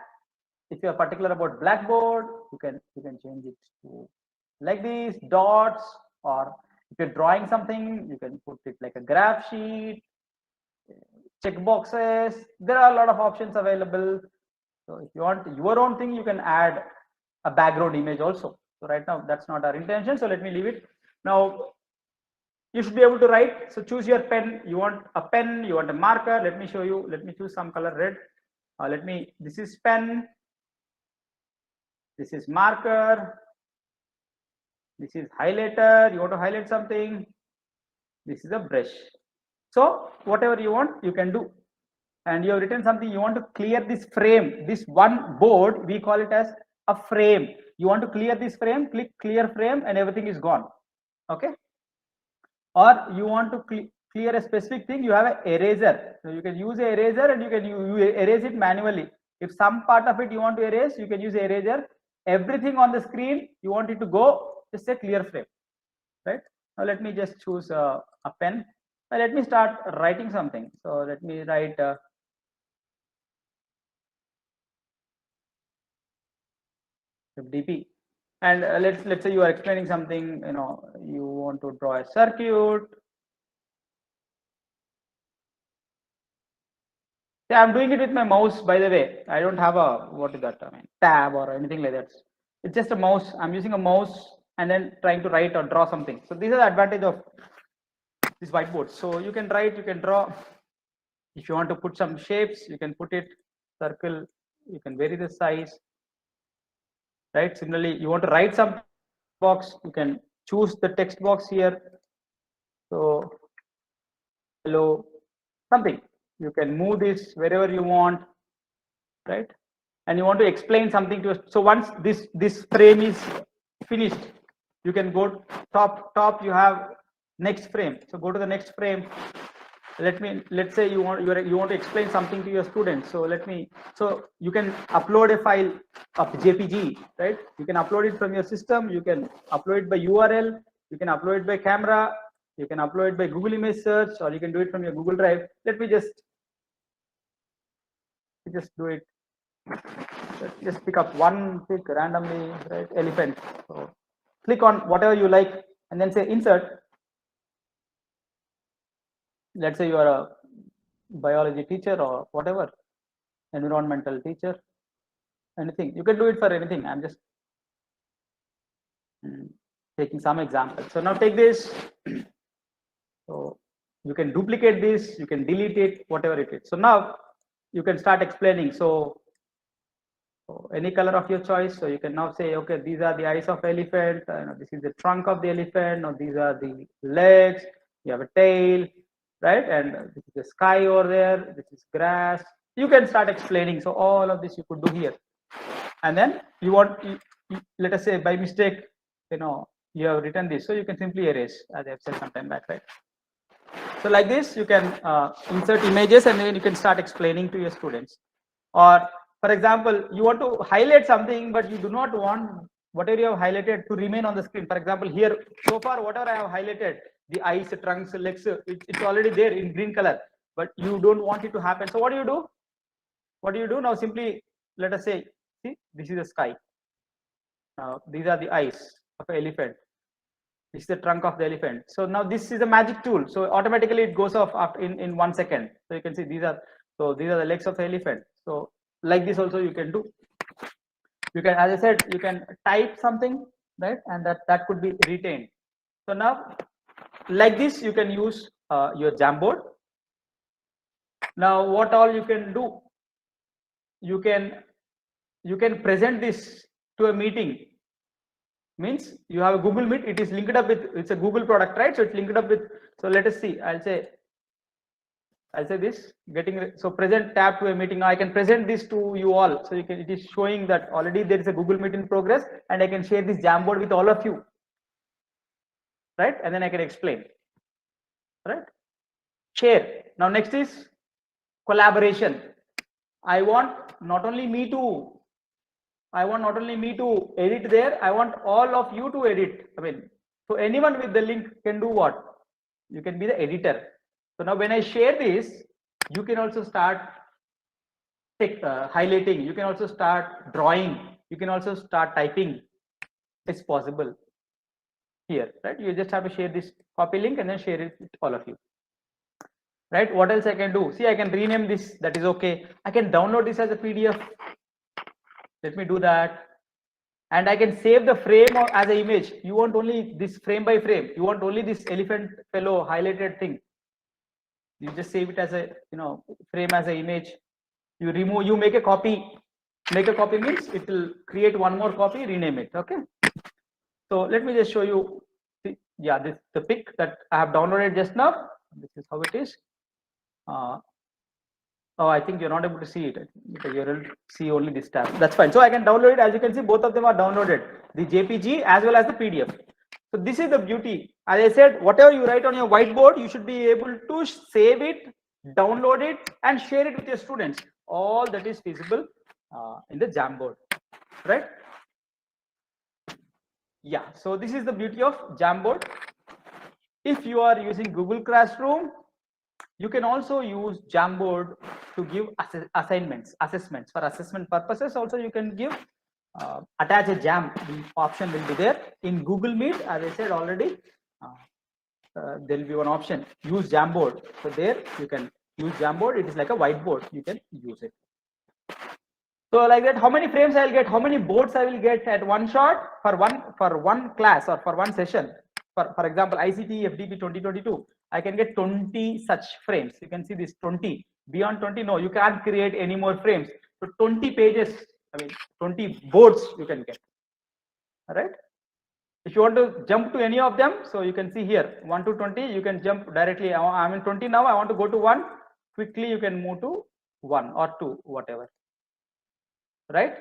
If you are particular about Blackboard, you can change it to like these dots, or if you're drawing something, you can put it like a graph sheet, check boxes. There are a lot of options available. So if you want your own thing, you can add a background image also. So right now that's not our intention. So let me leave it. Now you should be able to write. So choose your pen. You want a pen, you want a marker. Let me show you. Let me choose some color red. This is pen. This is marker. This is highlighter. You want to highlight something. This is a brush. So whatever you want, you can do. And you have written something, you want to clear this frame, this one board, we call it as a frame. You want to clear this frame, click clear frame and everything is gone. Okay. Or you want to clear a specific thing, you have an eraser. So you can use an eraser and you can erase it manually. If some part of it you want to erase, you can use eraser. Everything on the screen, you want it to go, just say clear frame. Right. Now let me just choose a pen. Now let me start writing something. So let me write FDP. And let's say you are explaining something, you know, you want to draw a circuit. Yeah, I'm doing it with my mouse, by the way. I don't have a, what is that, I mean, tab or anything like that. It's just a mouse. I'm using a mouse and then trying to write or draw something. So these are the advantage of this whiteboard. So you can write, you can draw. If you want to put some shapes, you can put it, circle, you can vary the size. Right. Similarly, you want to write some box, you can choose the text box here. So hello, something. You can move this wherever you want, right? And you want to explain something to us. So once this frame is finished, you can go top. You have next frame. So go to the next frame. Let's say you want to explain something to your students. So you can upload a file of JPG, right? You can upload it from your system. You can upload it by URL. You can upload it by camera. You can upload it by Google Image Search, or you can do it from your Google Drive. Let me just do it. Let's just pick up one pick randomly, right? Elephant. So click on whatever you like, and then say insert. Let's say you are a biology teacher or whatever, environmental teacher, anything. You can do it for anything. I'm just taking some examples. So now take this. So you can duplicate this, you can delete it, whatever it is. So now you can start explaining. So any color of your choice. So you can now say, okay, these are the eyes of elephant. This is the trunk of the elephant. Or these are the legs. You have a tail, right? And this is the sky over there. This is grass. You can start explaining. So all of this you could do here. And then let us say by mistake, you have written this. So you can simply erase, as I've said some time back, right? So like this, you can insert images and then you can start explaining to your students. Or for example, you want to highlight something, but you do not want whatever you have highlighted to remain on the screen. For example, here, so far, whatever I have highlighted, the eyes, trunks, legs, it's already there in green color, but you don't want it to happen. So what do you do? What do you do now? Simply, let us say, see, this is the sky. These are the eyes of an elephant. This is the trunk of the elephant. So now this is a magic tool. So automatically it goes off after in 1 second. So you can see these are the legs of the elephant. So like this also you can do. You can, as I said, you can type something, right? And that could be retained. So now like this you can use your Jamboard. Now what all you can do? You can present this to a meeting. Means you have a Google Meet, it is linked up with, it's a Google product, right? So it's linked up with, so let us see, I'll say this, so present tab to a meeting. Now I can present this to you all. So it is showing that already there is a Google Meet in progress and I can share this Jamboard with all of you, right? And then I can explain, right? Share. Now next is collaboration. I want not only me to edit there, I want all of you to edit. I mean, so anyone with the link can do what? You can be the editor. So now when I share this, you can also start highlighting, you can also start drawing, you can also start typing. It's possible here, right? You just have to share this copy link and then share it with all of you. right? What else I can do? See, I can rename this, that is okay. I can download this as a PDF. Let me do that. And I can save the frame as an image. You want only this frame by frame. You want only this elephant fellow highlighted thing. You just save it as a, frame as an image. You remove, you make a copy. Make a copy means it will create one more copy, rename it. Okay. So let me just show you. Yeah, this the pic that I have downloaded just now. This is how it is. Oh, I think you're not able to see it because you're able to see only this tab. That's fine. So I can download it. As you can see, both of them are downloaded, the JPG as well as the PDF. So this is the beauty. As I said, whatever you write on your whiteboard, you should be able to save it, download it, and share it with your students. All that is feasible in the Jamboard, right? Yeah. So this is the beauty of Jamboard. If you are using Google Classroom, you can also use Jamboard to give assessments. For assessment purposes, also you can give attach a jam. The option will be there in Google Meet. As I said already, there will be one option, use Jamboard. So there you can use Jamboard. It is like a whiteboard. You can use it. So like that, how many frames I will get? How many boards I will get at one shot for one class or for one session? For example, ICT FDP 2022. I can get 20 such frames. You can see this 20. Beyond 20, no, you can't create any more frames. So 20 pages, 20 boards you can get. All right. If you want to jump to any of them, so you can see here 1 to 20, you can jump directly. I'm in 20 now. I want to go to 1. Quickly, you can move to 1 or 2, whatever. Right.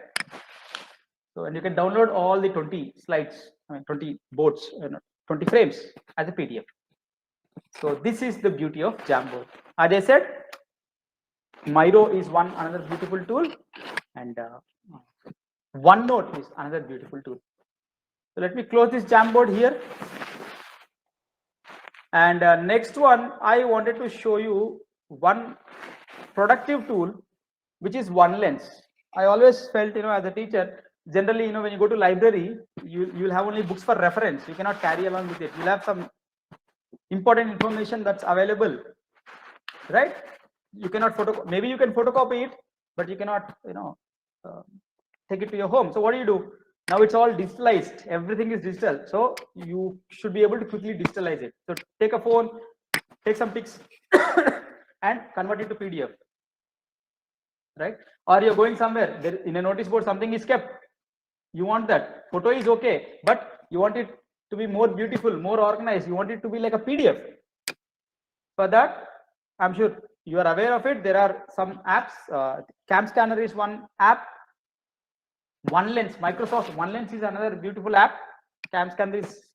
So, and you can download all the 20 slides, 20 boards, 20 frames as a PDF. So this is the beauty of Jamboard. As I said, Miro is another beautiful tool, and OneNote is another beautiful tool. So let me close this Jamboard here. And next one, I wanted to show you one productive tool, which is OneLens. I always felt, as a teacher, generally, when you go to library, you'll have only books for reference. You cannot carry along with it. You'll have some important information that's available, right? You cannot maybe you can photocopy it, but you cannot, take it to your home. So what do? Now it's all digitalized. Everything is digital. So you should be able to quickly digitalize it. So take a phone, take some pics and convert it to PDF, right? Or you're going somewhere, there in a notice board, something is kept. You want that photo is okay, but you want it to be more beautiful, more organized. You want it to be like a PDF. For that, I'm sure you are aware of it. There are some apps. Cam Scanner is one app. OneLens, Microsoft OneLens is another beautiful app. Cam Scanner is,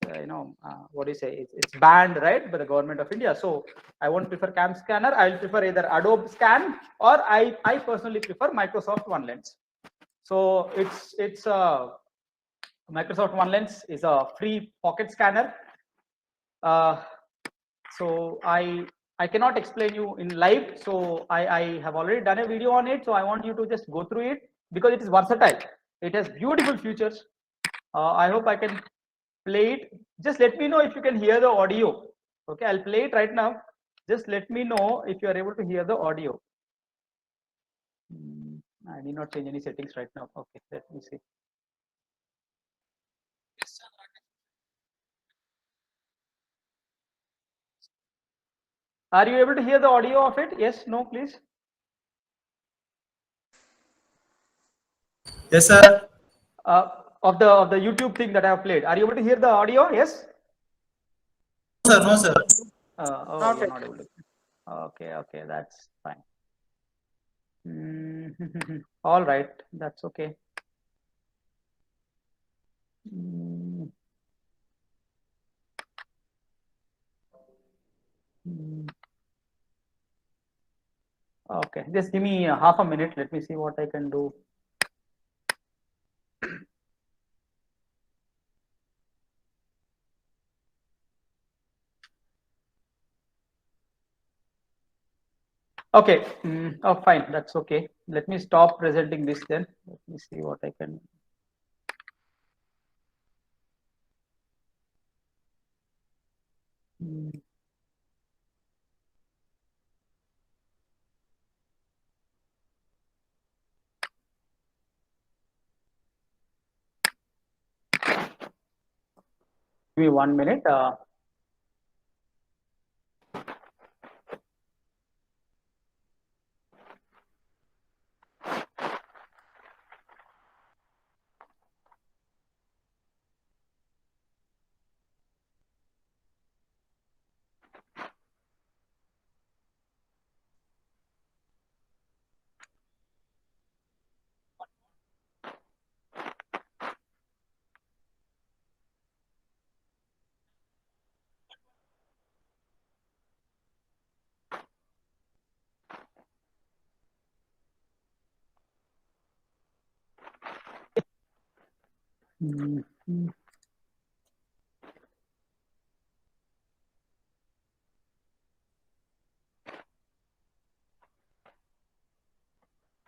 what do you say? It's banned, right, by the government of India. So I won't prefer Cam Scanner. I'll prefer either Adobe Scan, or I personally prefer Microsoft OneLens. So it's Microsoft OneLens is a free pocket scanner. So I cannot explain you in live. So I have already done a video on it. So I want you to just go through it because it is versatile. It has beautiful features. I hope I can play it. Just let me know if you can hear the audio. Okay, I'll play it right now. Just let me know if you are able to hear the audio. I need not change any settings right now. Okay, let me see. Are you able to hear the audio of it? Yes, no, please. Yes, sir. Of the YouTube thing that I have played. Are you able to hear the audio? Yes. No, sir. Oh, you're not able to. Okay, that's fine. All right, that's okay. Okay, just give me half a minute. Let me see what I can do. Okay, oh fine, that's okay. Let me stop presenting this then. Let me see what I can. me 1 minute.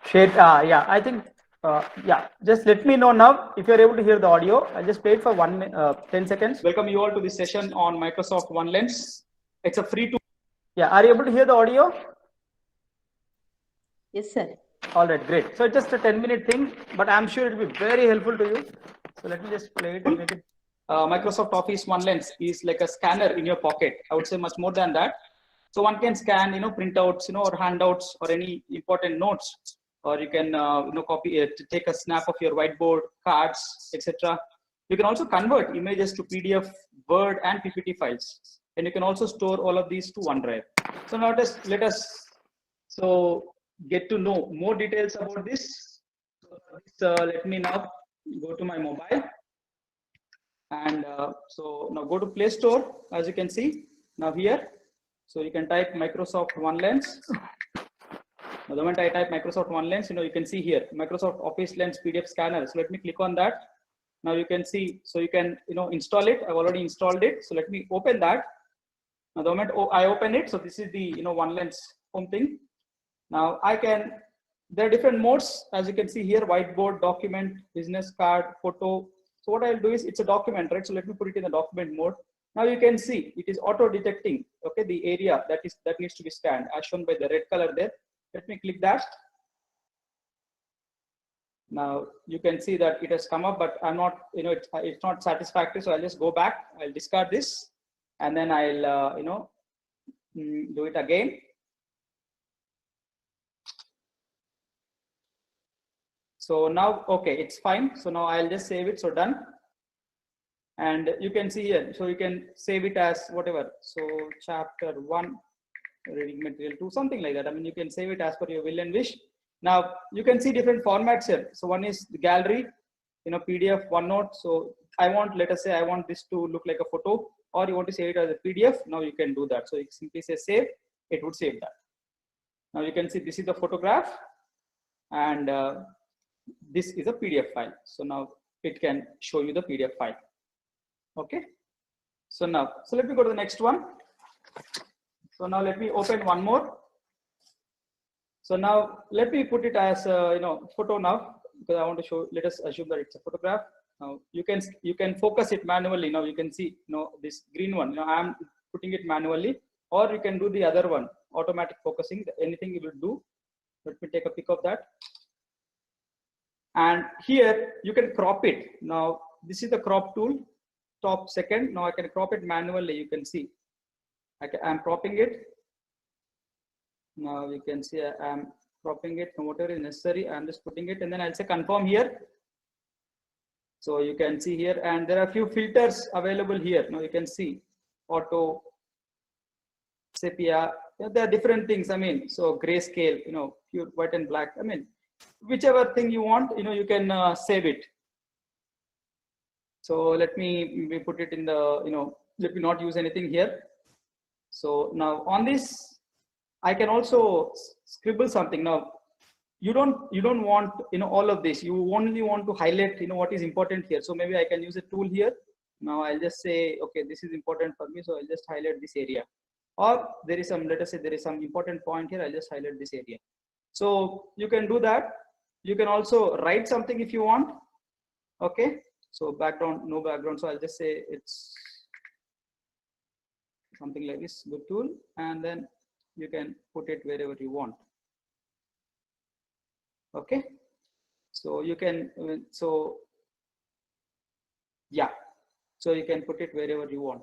Share, yeah, I think, yeah, just let me know now if you're able to hear the audio. I'll just play it for 10 seconds. Welcome you all to this session on Microsoft OneLens. It's a free tool. Yeah, are you able to hear the audio? Yes, sir. All right, great. So it's just a 10-minute thing, but I'm sure it'll be very helpful to you. So let me just play it and make it. Microsoft Office OneLens is like a scanner in your pocket. I would say much more than that. So one can scan, printouts, or handouts or any important notes, or you can, copy it, take a snap of your whiteboard, cards, etc. You can also convert images to PDF, Word, and PPT files, and you can also store all of these to OneDrive. So now let us get to know more details about this. So let me now go to my mobile, and so now go to Play Store, as you can see now here. So you can type Microsoft OneLens. Now, the moment I type Microsoft OneLens, you can see here Microsoft Office Lens PDF Scanner. So let me click on that. Now you can see, so you can install it. I've already installed it. So let me open that. Now the moment I open it, so this is the OneLens home thing. Now there are different modes, as you can see here: whiteboard, document, business card, photo. So what I'll do is, it's a document, right? So let me put it in the document mode. Now you can see it is auto detecting, okay, the area that needs to be scanned, as shown by the red color there. Let me click that. Now you can see that it has come up, but I'm not, it's not satisfactory. So I'll just go back. I'll discard this, and then I'll, do it again. So now, okay, it's fine. So now I'll just save it. So done. And you can see here, so you can save it as whatever. So chapter 1, reading material 2, something like that. I mean, you can save it as per your will and wish. Now you can see different formats here. So one is the gallery, PDF, OneNote. So let us say I want this to look like a photo, or you want to save it as a PDF. Now you can do that. So you simply say save, it would save that. Now you can see this is the photograph, and this is a PDF file. So now it can show you the PDF file. Okay. So let me go to the next one. So now let me open one more. So now let me put it as photo now, because I want to show. Let us assume that it's a photograph. Now you can focus it manually. Now you can see this green one. I'm putting it manually, or you can do the other one, automatic focusing. Anything you will do. Let me take a pic of that. And here you can crop it. Now this is the crop tool, top second. Now I can crop it manually. You can see I'm cropping it. Now you can see I'm cropping it from whatever is necessary. I'm just putting it, and then I'll say confirm here. So you can see here, and there are a few filters available here. Now you can see auto, sepia. There are different things. I mean, so grayscale, pure white and black. I mean, whichever thing you want, you can save it. So let me put it in the, let me not use anything here. So now on this, I can also scribble something. Now you don't want all of this. You only want to highlight what is important here. So maybe I can use a tool here. Now I'll just say, okay, this is important for me, so I'll just highlight this area. Or there is some, let us say there is some important point here, I'll just highlight this area. So you can do that. You can also write something if you want. Okay, so background, no background. So I'll just say it's something like this, good tool, and then you can put it wherever you want. Okay, so you can, yeah. So you can put it wherever you want.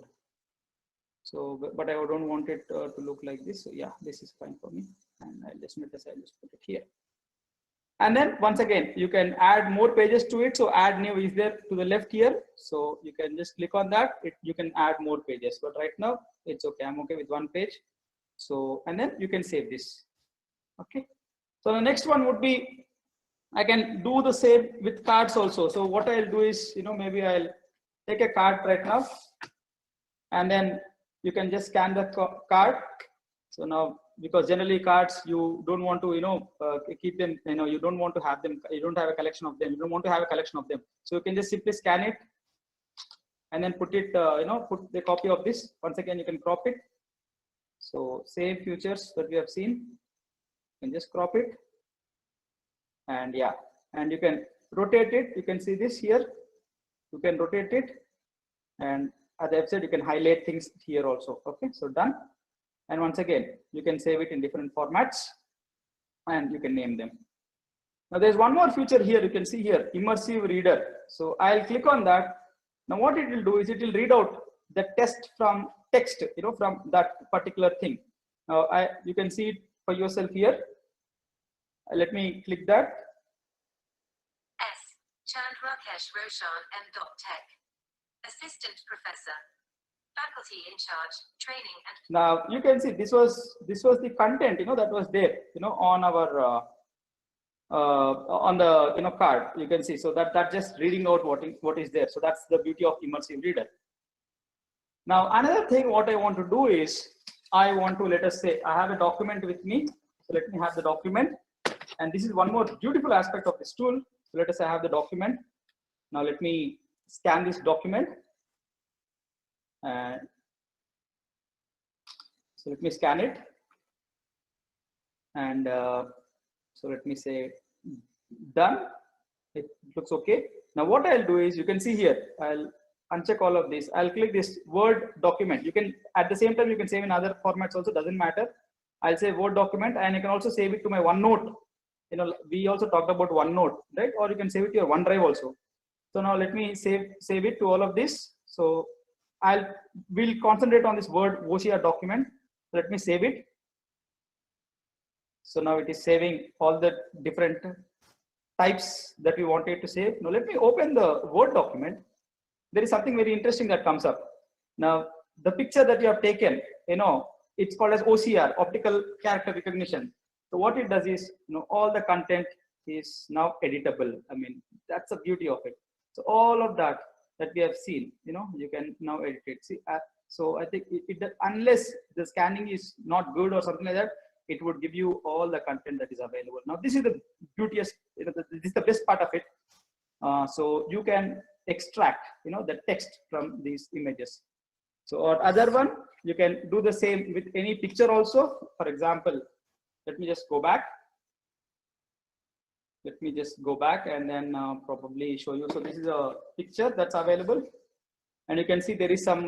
So, but I don't want it to look like this. So yeah, this is fine for me. And I'll just notice I'll just put it here. And then once again, you can add more pages to it. So add new is there to the left here. So you can just click on that. You can add more pages, but right now it's okay. I'm okay with one page. So, and then you can save this. Okay. So the next one would be, I can do the same with cards also. So what I'll do is, maybe I'll take a card right now, and then you can just scan the card. So now, because generally cards, you don't want to, keep them, you don't want to have them, you don't have a collection of them, you don't want to have a collection of them. So you can just simply scan it and then put it, put the copy of this. Once again, you can crop it. So same features that we have seen, you can just crop it. And yeah, and you can rotate it. You can see this here. You can rotate it. And as I've said, you can highlight things here also. Okay, so done. And once again, you can save it in different formats and you can name them. Now there's one more feature here. You can see here, immersive reader. So I'll click on that. Now what it will do is it will read out the text, from that particular thing. Now you can see it for yourself here. Let me click that. S. Chandrakesh Roshan, M.Tech. Assistant Professor. Faculty in charge, training and. Now you can see this was the content that was there on our on the card. You can see, so that just reading out what is there. So that's the beauty of immersive reader. Now another thing what I want to do is I want to, let us say I have a document with me. So let me have the document, and this is one more beautiful aspect of this tool. So let us say I have the document. Now let me scan this document. And so let me scan it, and so let me say done. It looks okay. Now what I'll do is, you can see here, I'll uncheck all of this. I'll click this Word document. You can, at the same time, you can save in other formats also, doesn't matter. I'll say Word document, and you can also save it to my OneNote. We also talked about OneNote, right? Or you can save it to your OneDrive also. So now let me save it to all of this. So we'll concentrate on this Word OCR document. Let me save it. So now it is saving all the different types that we wanted to save. Now let me open the Word document. There is something very interesting that comes up. Now the picture that you have taken, it's called as OCR, optical character recognition. So what it does is, all the content is now editable. I mean, that's the beauty of it. So all of that we have seen, you can now edit it. See, so I think unless the scanning is not good or something like that, it would give you all the content that is available. Now this is the beauteous, this is the best part of it. So you can extract, the text from these images. So or other one, you can do the same with any picture also. For example, let me just go back. Let me just go back and then probably show you. So this is a picture that's available, and you can see there is some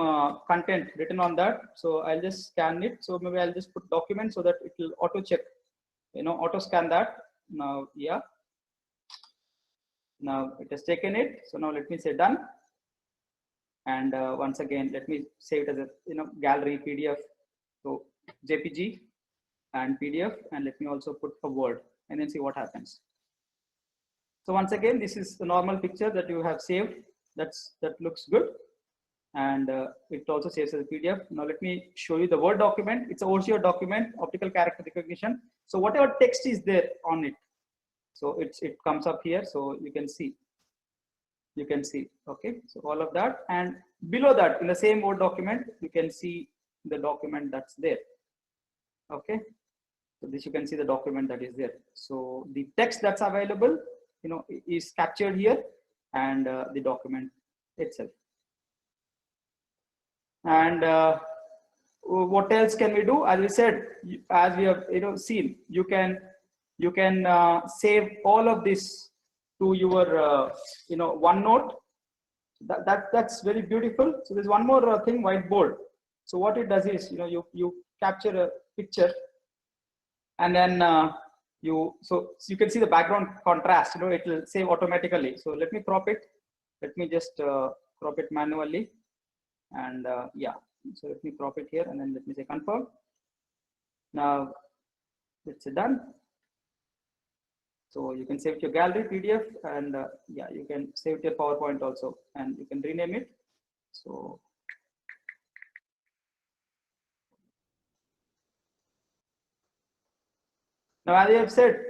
content written on that. So I'll just scan it. So maybe I'll just put document so that it will auto check, auto scan that. Now, yeah. Now it has taken it. So now let me say done. And once again, let me save it as a gallery PDF. So JPG and PDF, and let me also put a Word and then see what happens. So once again, this is the normal picture that you have saved. That looks good, and it also saves as a PDF. Now let me show you the Word document. It's a OCR document, optical character recognition. So whatever text is there on it, so it comes up here. So you can see. Okay. So all of that, and below that, in the same Word document, you can see the document that's there. Okay. So this, you can see the document that is there. So the text that's available, is captured here, and the document itself. And what else can we do? As we said, as we have seen, you can save all of this to your OneNote. That's very beautiful. So there's one more thing, Whiteboard. So what it does is, you capture a picture, and then so you can see the background contrast. It will save automatically. So let me crop it. Let me just crop it manually. And yeah, so let me crop it here and then let me say confirm. Now it's done. So you can save it to your gallery PDF, and yeah, you can save it to your PowerPoint also, and you can rename it. So now, as I have said,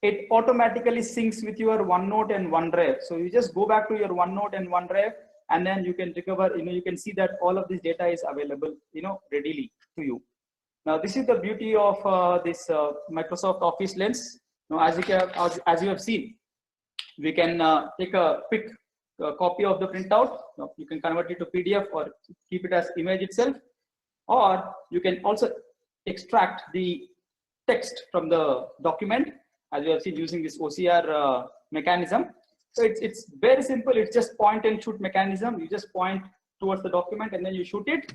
it automatically syncs with your OneNote and OneDrive. So you just go back to your OneNote and OneDrive, and then you can recover, you can see that all of this data is available, readily to you. Now, this is the beauty of this Microsoft Office Lens. Now, as you have seen, we can take a quick copy of the printout. Now, you can convert it to PDF or keep it as image itself, or you can also extract the text from the document, as you have seen, using this OCR mechanism. So it's very simple. It's just point and shoot mechanism. You just point towards the document and then you shoot it,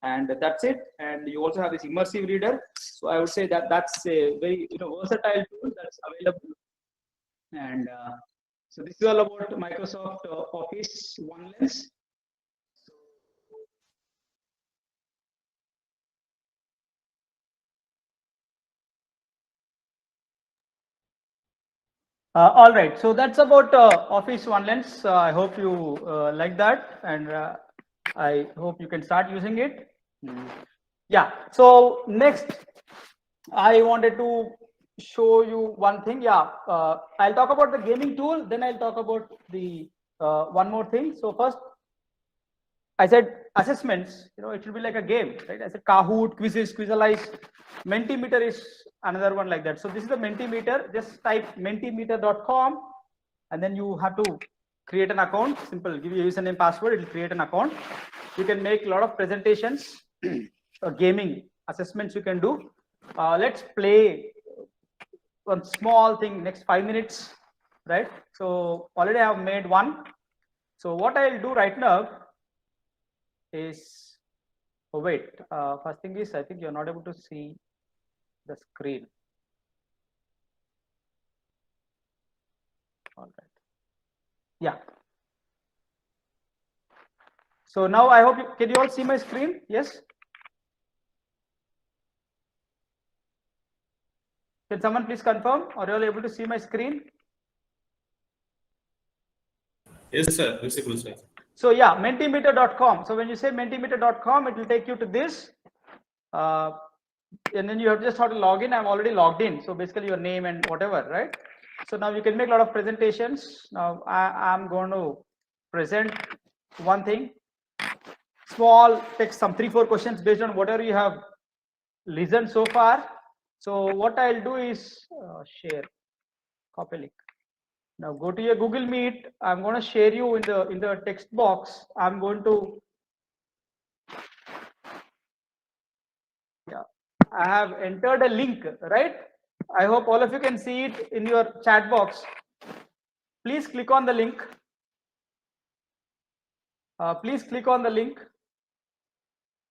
and that's it. And you also have this immersive reader. So I would say that that's a very versatile tool that's available. And so this is all about Microsoft Office OneLens. All right, so that's about Office OneLens. I hope you like that, and I hope you can start using it. Yeah, so next I wanted to show you one thing. Yeah, I'll talk about the gaming tool, then I'll talk about the one more thing. So first, I said assessments, it should be like a game, right? I said Kahoot, quizzes, Quizalize. Mentimeter is another one like that. So this is the Mentimeter. Just type mentimeter.com, and then you have to create an account. Simple, give your username, password, it will create an account. You can make a lot of presentations, gaming assessments you can do. Let's play one small thing next 5 minutes, right? So already I have made one. So what I'll do right now is, oh wait, first thing is, I think you're not able to see the screen. All right. Yeah. So now I hope can you all see my screen? Yes. Can someone please confirm? Are you all able to see my screen? Yes, sir. Visible, sir. So yeah, mentimeter.com. So when you say mentimeter.com, it will take you to this. And then you just have to log in. I'm already logged in. So basically your name and whatever, right? So now you can make a lot of presentations. Now I'm going to present one thing. Small text, some 3-4 questions based on whatever you have listened so far. So what I'll do is share, copy link. Now go to your Google Meet. I'm going to share you in the text box. I'm going to, yeah, I have entered a link, right? I hope all of you can see it in your chat box. Please click on the link. Please click on the link,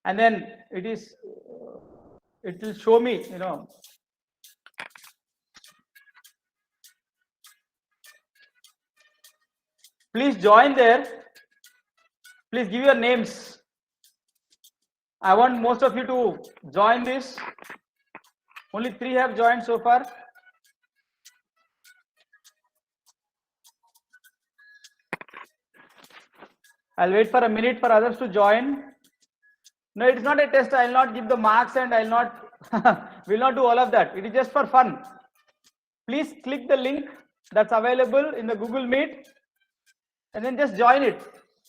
and then it will show me, Please join there. Please give your names. I want most of you to join this. Only 3 have joined so far. I'll wait for a minute for others to join. No, it's not a test. I'll not give the marks, and I'll not will not do all of that. It is just for fun. Please click the link that's available in the Google Meet, and then just join it.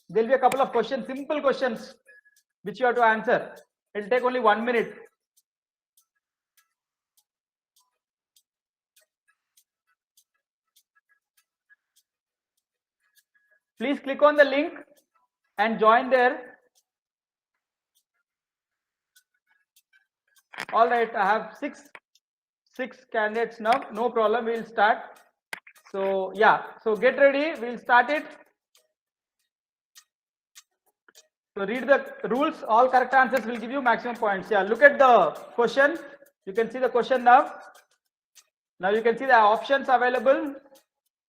There'll be a couple of questions, simple questions, which you have to answer. It'll take only 1 minute. Please click on the link and join there. All right, I have six candidates now. No problem, we'll start. So yeah, so get ready, we'll start it. So read the rules. All correct answers will give you maximum points. Yeah, look at the question. You can see the question now. Now you can see the options available.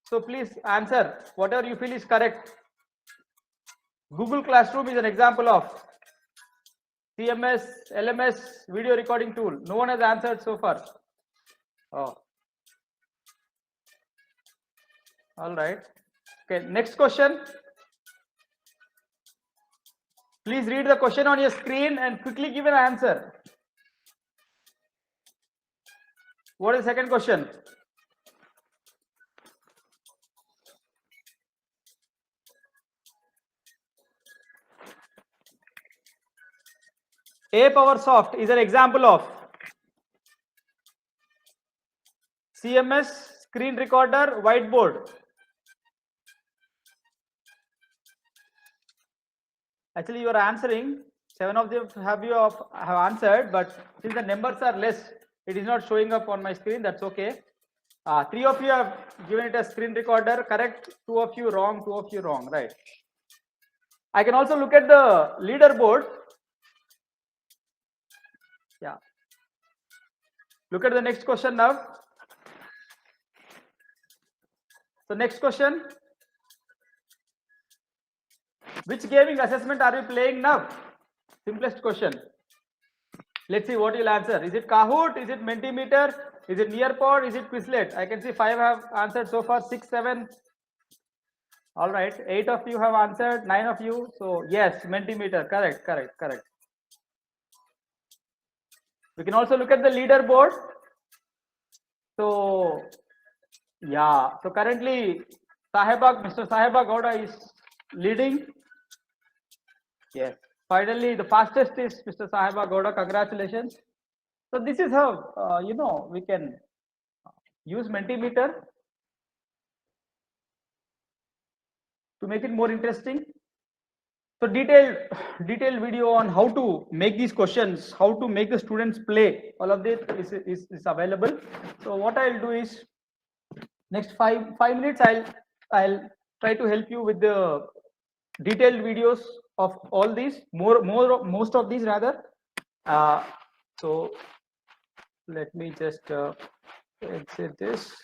So please answer whatever you feel is correct. Google Classroom is an example of CMS, LMS, video recording tool. No one has answered so far. Oh. All right. Okay, next question. Please read the question on your screen and quickly give an answer. What is the second question? A PowerSoft is an example of CMS, screen recorder, whiteboard. Actually, you are answering. 7 of them have answered, but since the numbers are less, it is not showing up on my screen. That's okay. 3 of you have given it a screen recorder. Correct. 2 of you wrong. 2 of you wrong. Right. I can also look at the leaderboard. Yeah. Look at the next question now. So next question. Which gaming assessment are we playing now? Simplest question. Let's see what you'll answer. Is it Kahoot? Is it Mentimeter? Is it Nearpod? Is it Quizlet? I can see 5 have answered so far. 6, 7. All right. 8 of you have answered. 9 of you. So yes, Mentimeter. Correct. Correct. Correct. We can also look at the leaderboard. So yeah. So currently, Mr. Saheba Gowda is leading. Yes. Finally, the fastest is Mr. Saheba Gowda. Congratulations. So this is how we can use Mentimeter to make it more interesting. So detailed video on how to make these questions, how to make the students play. All of this is available. So what I'll do is next 5 minutes I'll try to help you with the detailed videos of all these, most of these rather. So let me just exit this,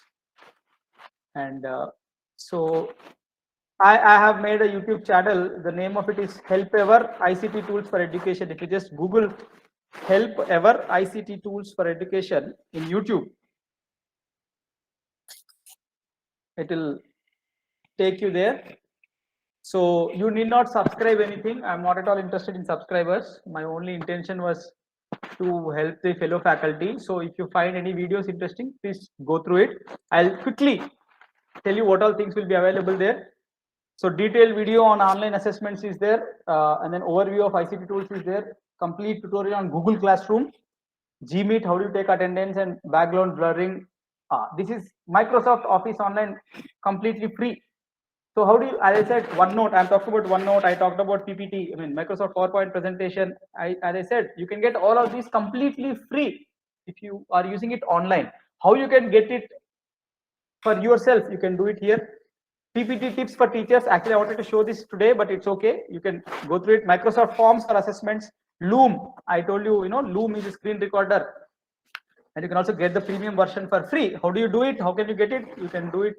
and so I have made a YouTube channel. The name of it is Help Ever ICT Tools for Education. If you just Google Help Ever ICT Tools for Education in YouTube, it will take you there. So you need not subscribe anything. I'm not at all interested in subscribers. My only intention was to help the fellow faculty. So if you find any videos interesting, please go through it. I'll quickly tell you what all things will be available there. So detailed video on online assessments is there, and then overview of ICT tools is there. Complete tutorial on Google Classroom, Gmeet, how do you take attendance, and background blurring. This is Microsoft Office Online, completely free. So how do you, as I said, OneNote, I'm talking about OneNote, I talked about PPT, Microsoft PowerPoint presentation. As I said, you can get all of these completely free if you are using it online. How you can get it for yourself, you can do it here. PPT tips for teachers. Actually, I wanted to show this today, but it's okay. You can go through it. Microsoft Forms for assessments. Loom. I told you, Loom is a screen recorder. And you can also get the premium version for free. How do you do it? How can you get it? You can do it,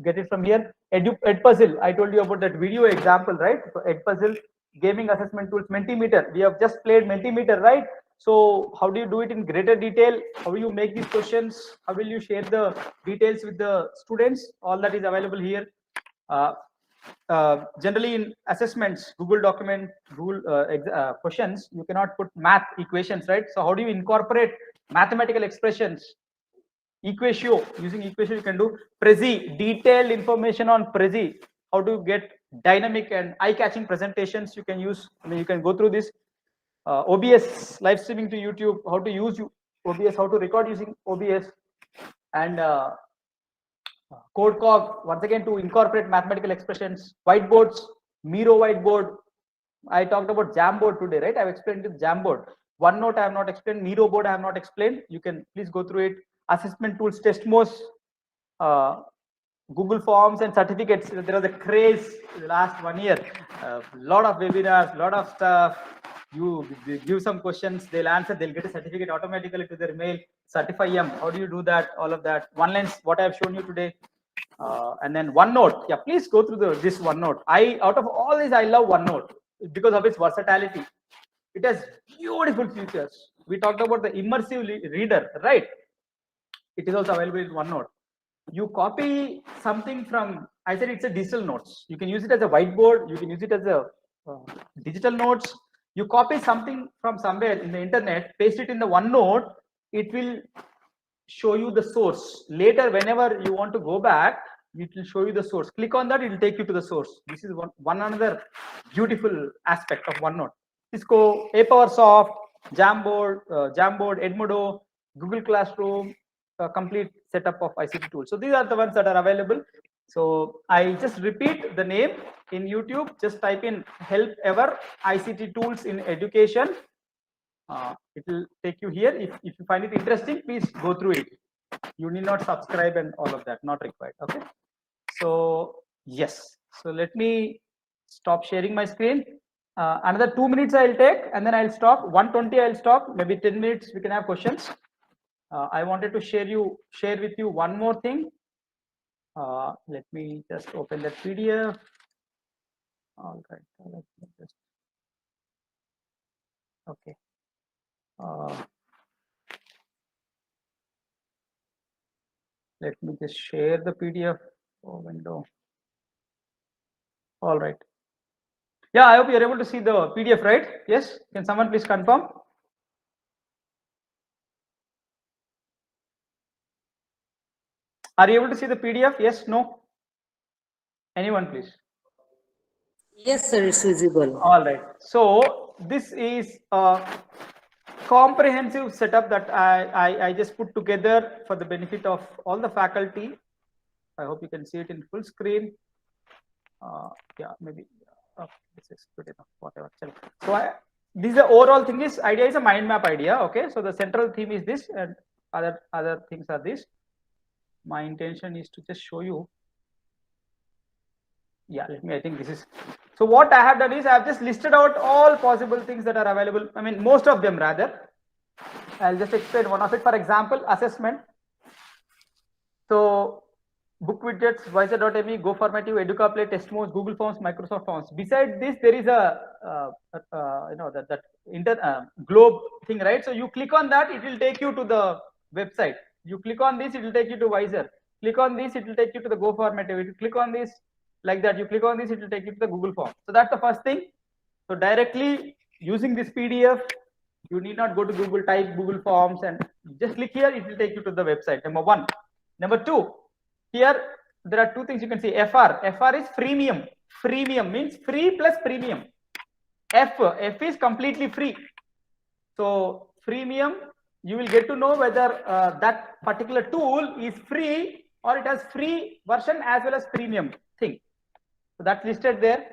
get it from here. Edpuzzle. I told you about that video example, right? So Edpuzzle, gaming assessment tools, Mentimeter. We have just played Mentimeter, right? So how do you do it in greater detail? How do you make these questions? How will you share the details with the students? All that is available here. Generally in assessments, Google document, Google questions, you cannot put math equations, right? So how do you incorporate mathematical expressions? Equatio, using equatio you can do. Prezi, detailed information on Prezi. How to get dynamic and eye-catching presentations you can use. You can go through this. OBS, live streaming to YouTube, how to use OBS, how to record using OBS, and CodeCog, once again to incorporate mathematical expressions. Whiteboards, Miro whiteboard. I talked about Jamboard today, right? I've explained the Jamboard. OneNote I have not explained. Miro board I have not explained. You can please go through it. Assessment tools, Testmos, Google Forms and certificates. There was a craze in the last 1 year. A lot of webinars, lot of stuff. You give some questions, they'll answer, they'll get a certificate automatically to their mail. Certify-em, how do you do that? All of that. OneLens, what I have shown you today. And then OneNote. Yeah, please go through this OneNote. Out of all these, I love OneNote because of its versatility. It has beautiful features. We talked about the immersive reader, right? It is also available in OneNote. You copy something from, I said it's a digital notes. You can use it as a whiteboard. You can use it as a digital notes. You copy something from somewhere in the internet, paste it in the OneNote. It will show you the source. Later, whenever you want to go back, it will show you the source. Click on that, it will take you to the source. This is one another beautiful aspect of OneNote. Cisco, APowerSoft, Jamboard, Edmodo, Google Classroom, complete setup of ICT tools. So these are the ones that are available. So I just repeat the name in YouTube. Just type in help ever ICT tools in education. It will take you here. If you find it interesting, please go through it. You need not subscribe and all of that, not required. Okay. So yes. So let me stop sharing my screen. Another 2 minutes I'll take, and then I'll stop. 1:20 I'll stop. Maybe 10 minutes we can have questions. I wanted to share with you one more thing. Let me just open that PDF. All right. Let me just, okay. Let me just share the PDF window. All right. Yeah, I hope you're able to see the PDF, right? Yes. Can someone please confirm? Are you able to see the PDF? Yes, no? Anyone, please? Yes, sir, it's visible. All right. So this is a comprehensive setup that I just put together for the benefit of all the faculty. I hope you can see it in full screen. Yeah, maybe this is good enough. Whatever. So this is the overall thing. This idea is a mind map idea. Okay. So the central theme is this, and other things are this. My intention is to just show you. Yeah, I think this is. So what I have done is I have just listed out all possible things that are available. I mean, most of them rather. I'll just explain one of it. For example, assessment. So book widgets, Wiser.me, Go Formative, Educa Play, Test Modes, Google Forms, Microsoft Forms. Besides this, there is a globe thing, right? So you click on that, it will take you to the website. You click on this, it will take you to Wiser. Click on this, it will take you to the Go Formative. If you click on this, like that, you click on this, it will take you to the Google Form. So that's the first thing. So directly using this PDF, you need not go to Google, type Google Forms, and just click here, it will take you to the website. Number one. Number two, here there are two things you can see. FR is freemium. Freemium means free plus premium. F is completely free. So freemium, you will get to know whether that particular tool is free or it has free version as well as premium thing. So that's listed there.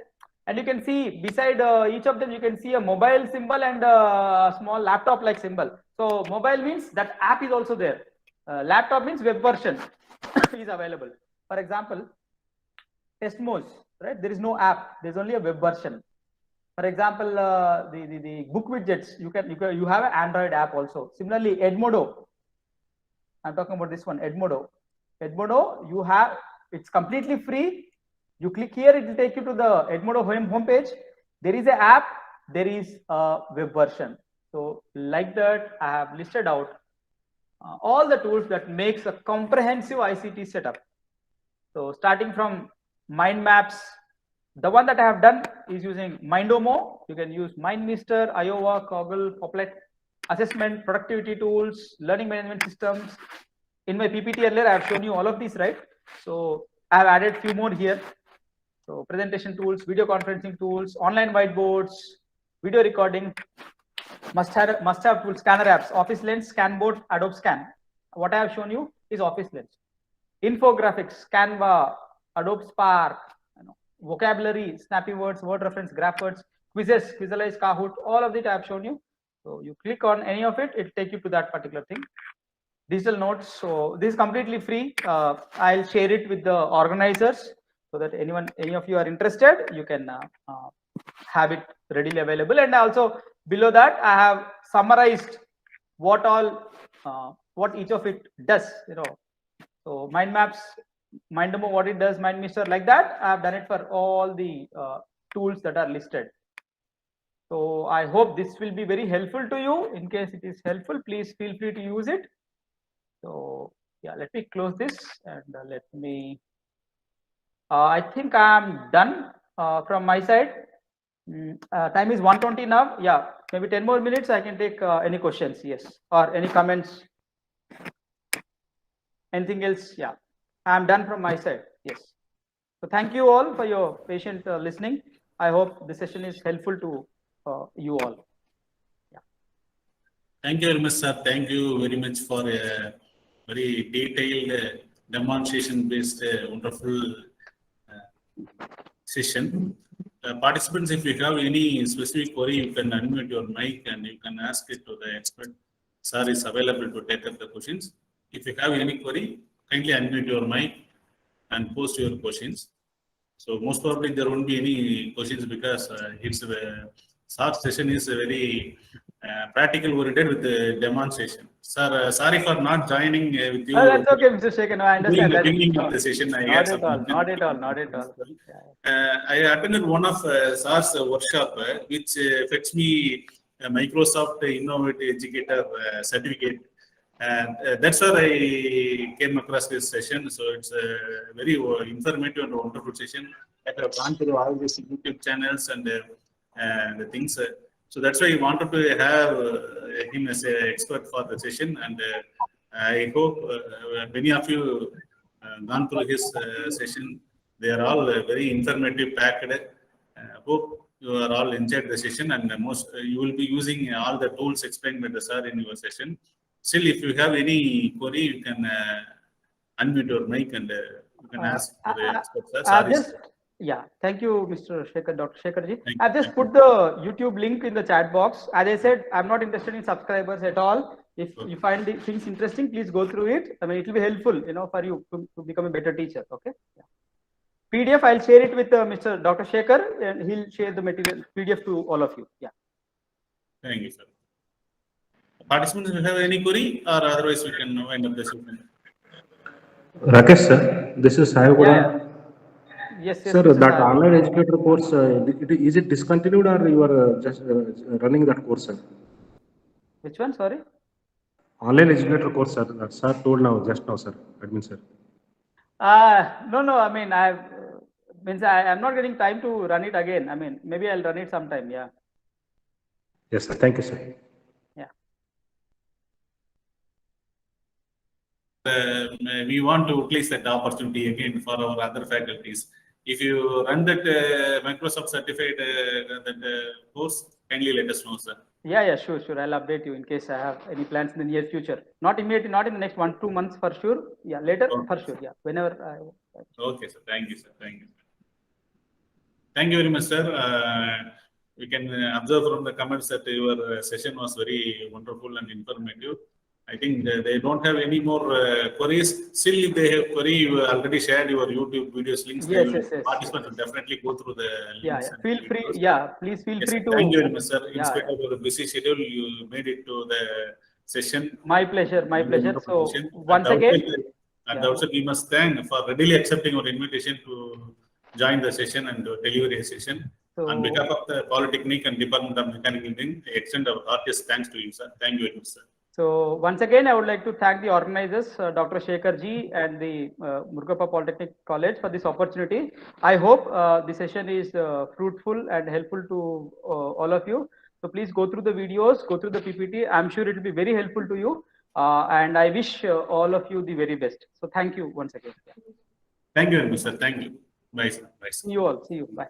And you can see beside each of them, you can see a mobile symbol and a small laptop like symbol. So mobile means that app is also there. Laptop means web version is available. For example, Test Modes, right? There is no app. There's only a web version. For example, the book widgets, you have an Android app also. Similarly, Edmodo. I'm talking about this one, Edmodo. Edmodo, it's completely free. You click here, it will take you to the Edmodo homepage. There is an app, there is a web version. So like that, I have listed out all the tools that makes a comprehensive ICT setup. So starting from mind maps, the one that I have done is using Mindomo. You can use MindMeister, Iowa, Kaggle, Poplet, assessment, productivity tools, learning management systems. In my PPT earlier, I have shown you all of these, right? So I have added few more here. So presentation tools, video conferencing tools, online whiteboards, video recording, must-have tools, scanner apps, Office Lens, Scanboard, Adobe Scan. What I have shown you is Office Lens. Infographics, Canva, Adobe Spark, vocabulary, snappy words, word reference, graph words, quizzes, Quizalize, Kahoot, all of it I have shown you. So you click on any of it, it will take you to that particular thing. Digital notes. So this is completely free. I'll share it with the organizers so that any of you are interested, you can have it readily available. And also below that, I have summarized what each of it does. So mind maps, Mindomo, what it does, MindMeister, like that. I have done it for all the tools that are listed. So I hope this will be very helpful to you. In case it is helpful, please feel free to use it. So yeah, let me close this and let me. I think I'm done from my side. Time is 1:20 now. Yeah, maybe 10 more minutes. I can take any questions. Yes, or any comments. Anything else? Yeah, I'm done from my side. Yes. So thank you all for your patient listening. I hope the session is helpful to you all. Thank you very much, sir. Thank you very much for a very detailed demonstration-based wonderful session. Participants, if you have any specific query, you can unmute your mic and you can ask it to the expert. Sir is available to take up the questions. If you have any query, kindly unmute your mic and post your questions. So most probably there won't be any questions because it's a SAR session is a very practical oriented with the demonstration. Sir, sorry for not joining with you. Oh, that's okay, Mr. Shekhar. No, I understand During the that. beginning of the session, I had some Not at all. Not at all. I attended one of SAR's workshop, which fetched me a Microsoft Innovative Educator certificate. And that's where I came across this session. So it's a very informative and wonderful session. I have gone through all these YouTube channels and the things. So that's why I wanted to have him as an expert for the session. And I hope many of you gone through his session. They are all very informative packed. Hope you are all enjoyed the session, and you will be using all the tools explained by the sir in your session. Still, if you have any query, you can unmute your mic and you can ask the expert, sir. Yeah, thank you, Mr. Shekhar, Dr. Shekharji. I've just put the YouTube link in the chat box. As I said, I'm not interested in subscribers at all. If you find the things interesting, please go through it. I mean, it will be helpful, for you to become a better teacher. Okay. Yeah. PDF, I'll share it with Mr. Dr. Shekhar, and he'll share the material PDF to all of you. Yeah. Thank you, sir. Participants, if you have any query, or otherwise we can wind up the session. Rakesh, sir, this is Sayagura. Yes, sir, that online educator course, is it discontinued or you are just running that course, sir? Which one? Sorry. Online educator course, sir. That sir told now, just now, sir. Admin, sir. No. I mean, I'm not getting time to run it again. I mean, maybe I'll run it sometime. Yeah. Yes, sir. Thank you, sir. Yeah. We want to utilize that opportunity again for our other faculties. If you run that Microsoft certified course, kindly let us know, sir. Yeah, sure. I'll update you in case I have any plans in the near future. Not immediately, not in the next 1-2 months for sure. Yeah, later for sure. Yeah, whenever. Okay, sir. Thank you, sir. Thank you. Thank you very much, sir. We can observe from the comments that your session was very wonderful and informative. I think they don't have any more queries. Still, if they have query, you already shared your YouTube videos links. Yes. Participants will definitely go through the links. Yeah. Feel free. Yeah, please feel free to. Thank you very much, sir. In spite of your busy schedule, you made it to the session. My pleasure. So once again, at the outset, we must thank for readily accepting our invitation to join the session and to deliver a session. So, on behalf of the Polytechnic and Department of Mechanical Engineering, I extend our heartiest thanks to you, sir. Thank you very much, sir. So once again, I would like to thank the organizers, Dr. Shekhar ji and the Murugappa Polytechnic College for this opportunity. I hope the session is fruitful and helpful to all of you. So please go through the videos, go through the PPT. I'm sure it will be very helpful to you. And I wish all of you the very best. So thank you once again. Thank you very much, sir. Thank you. Bye, sir. Bye, sir. See you all. See you. Bye.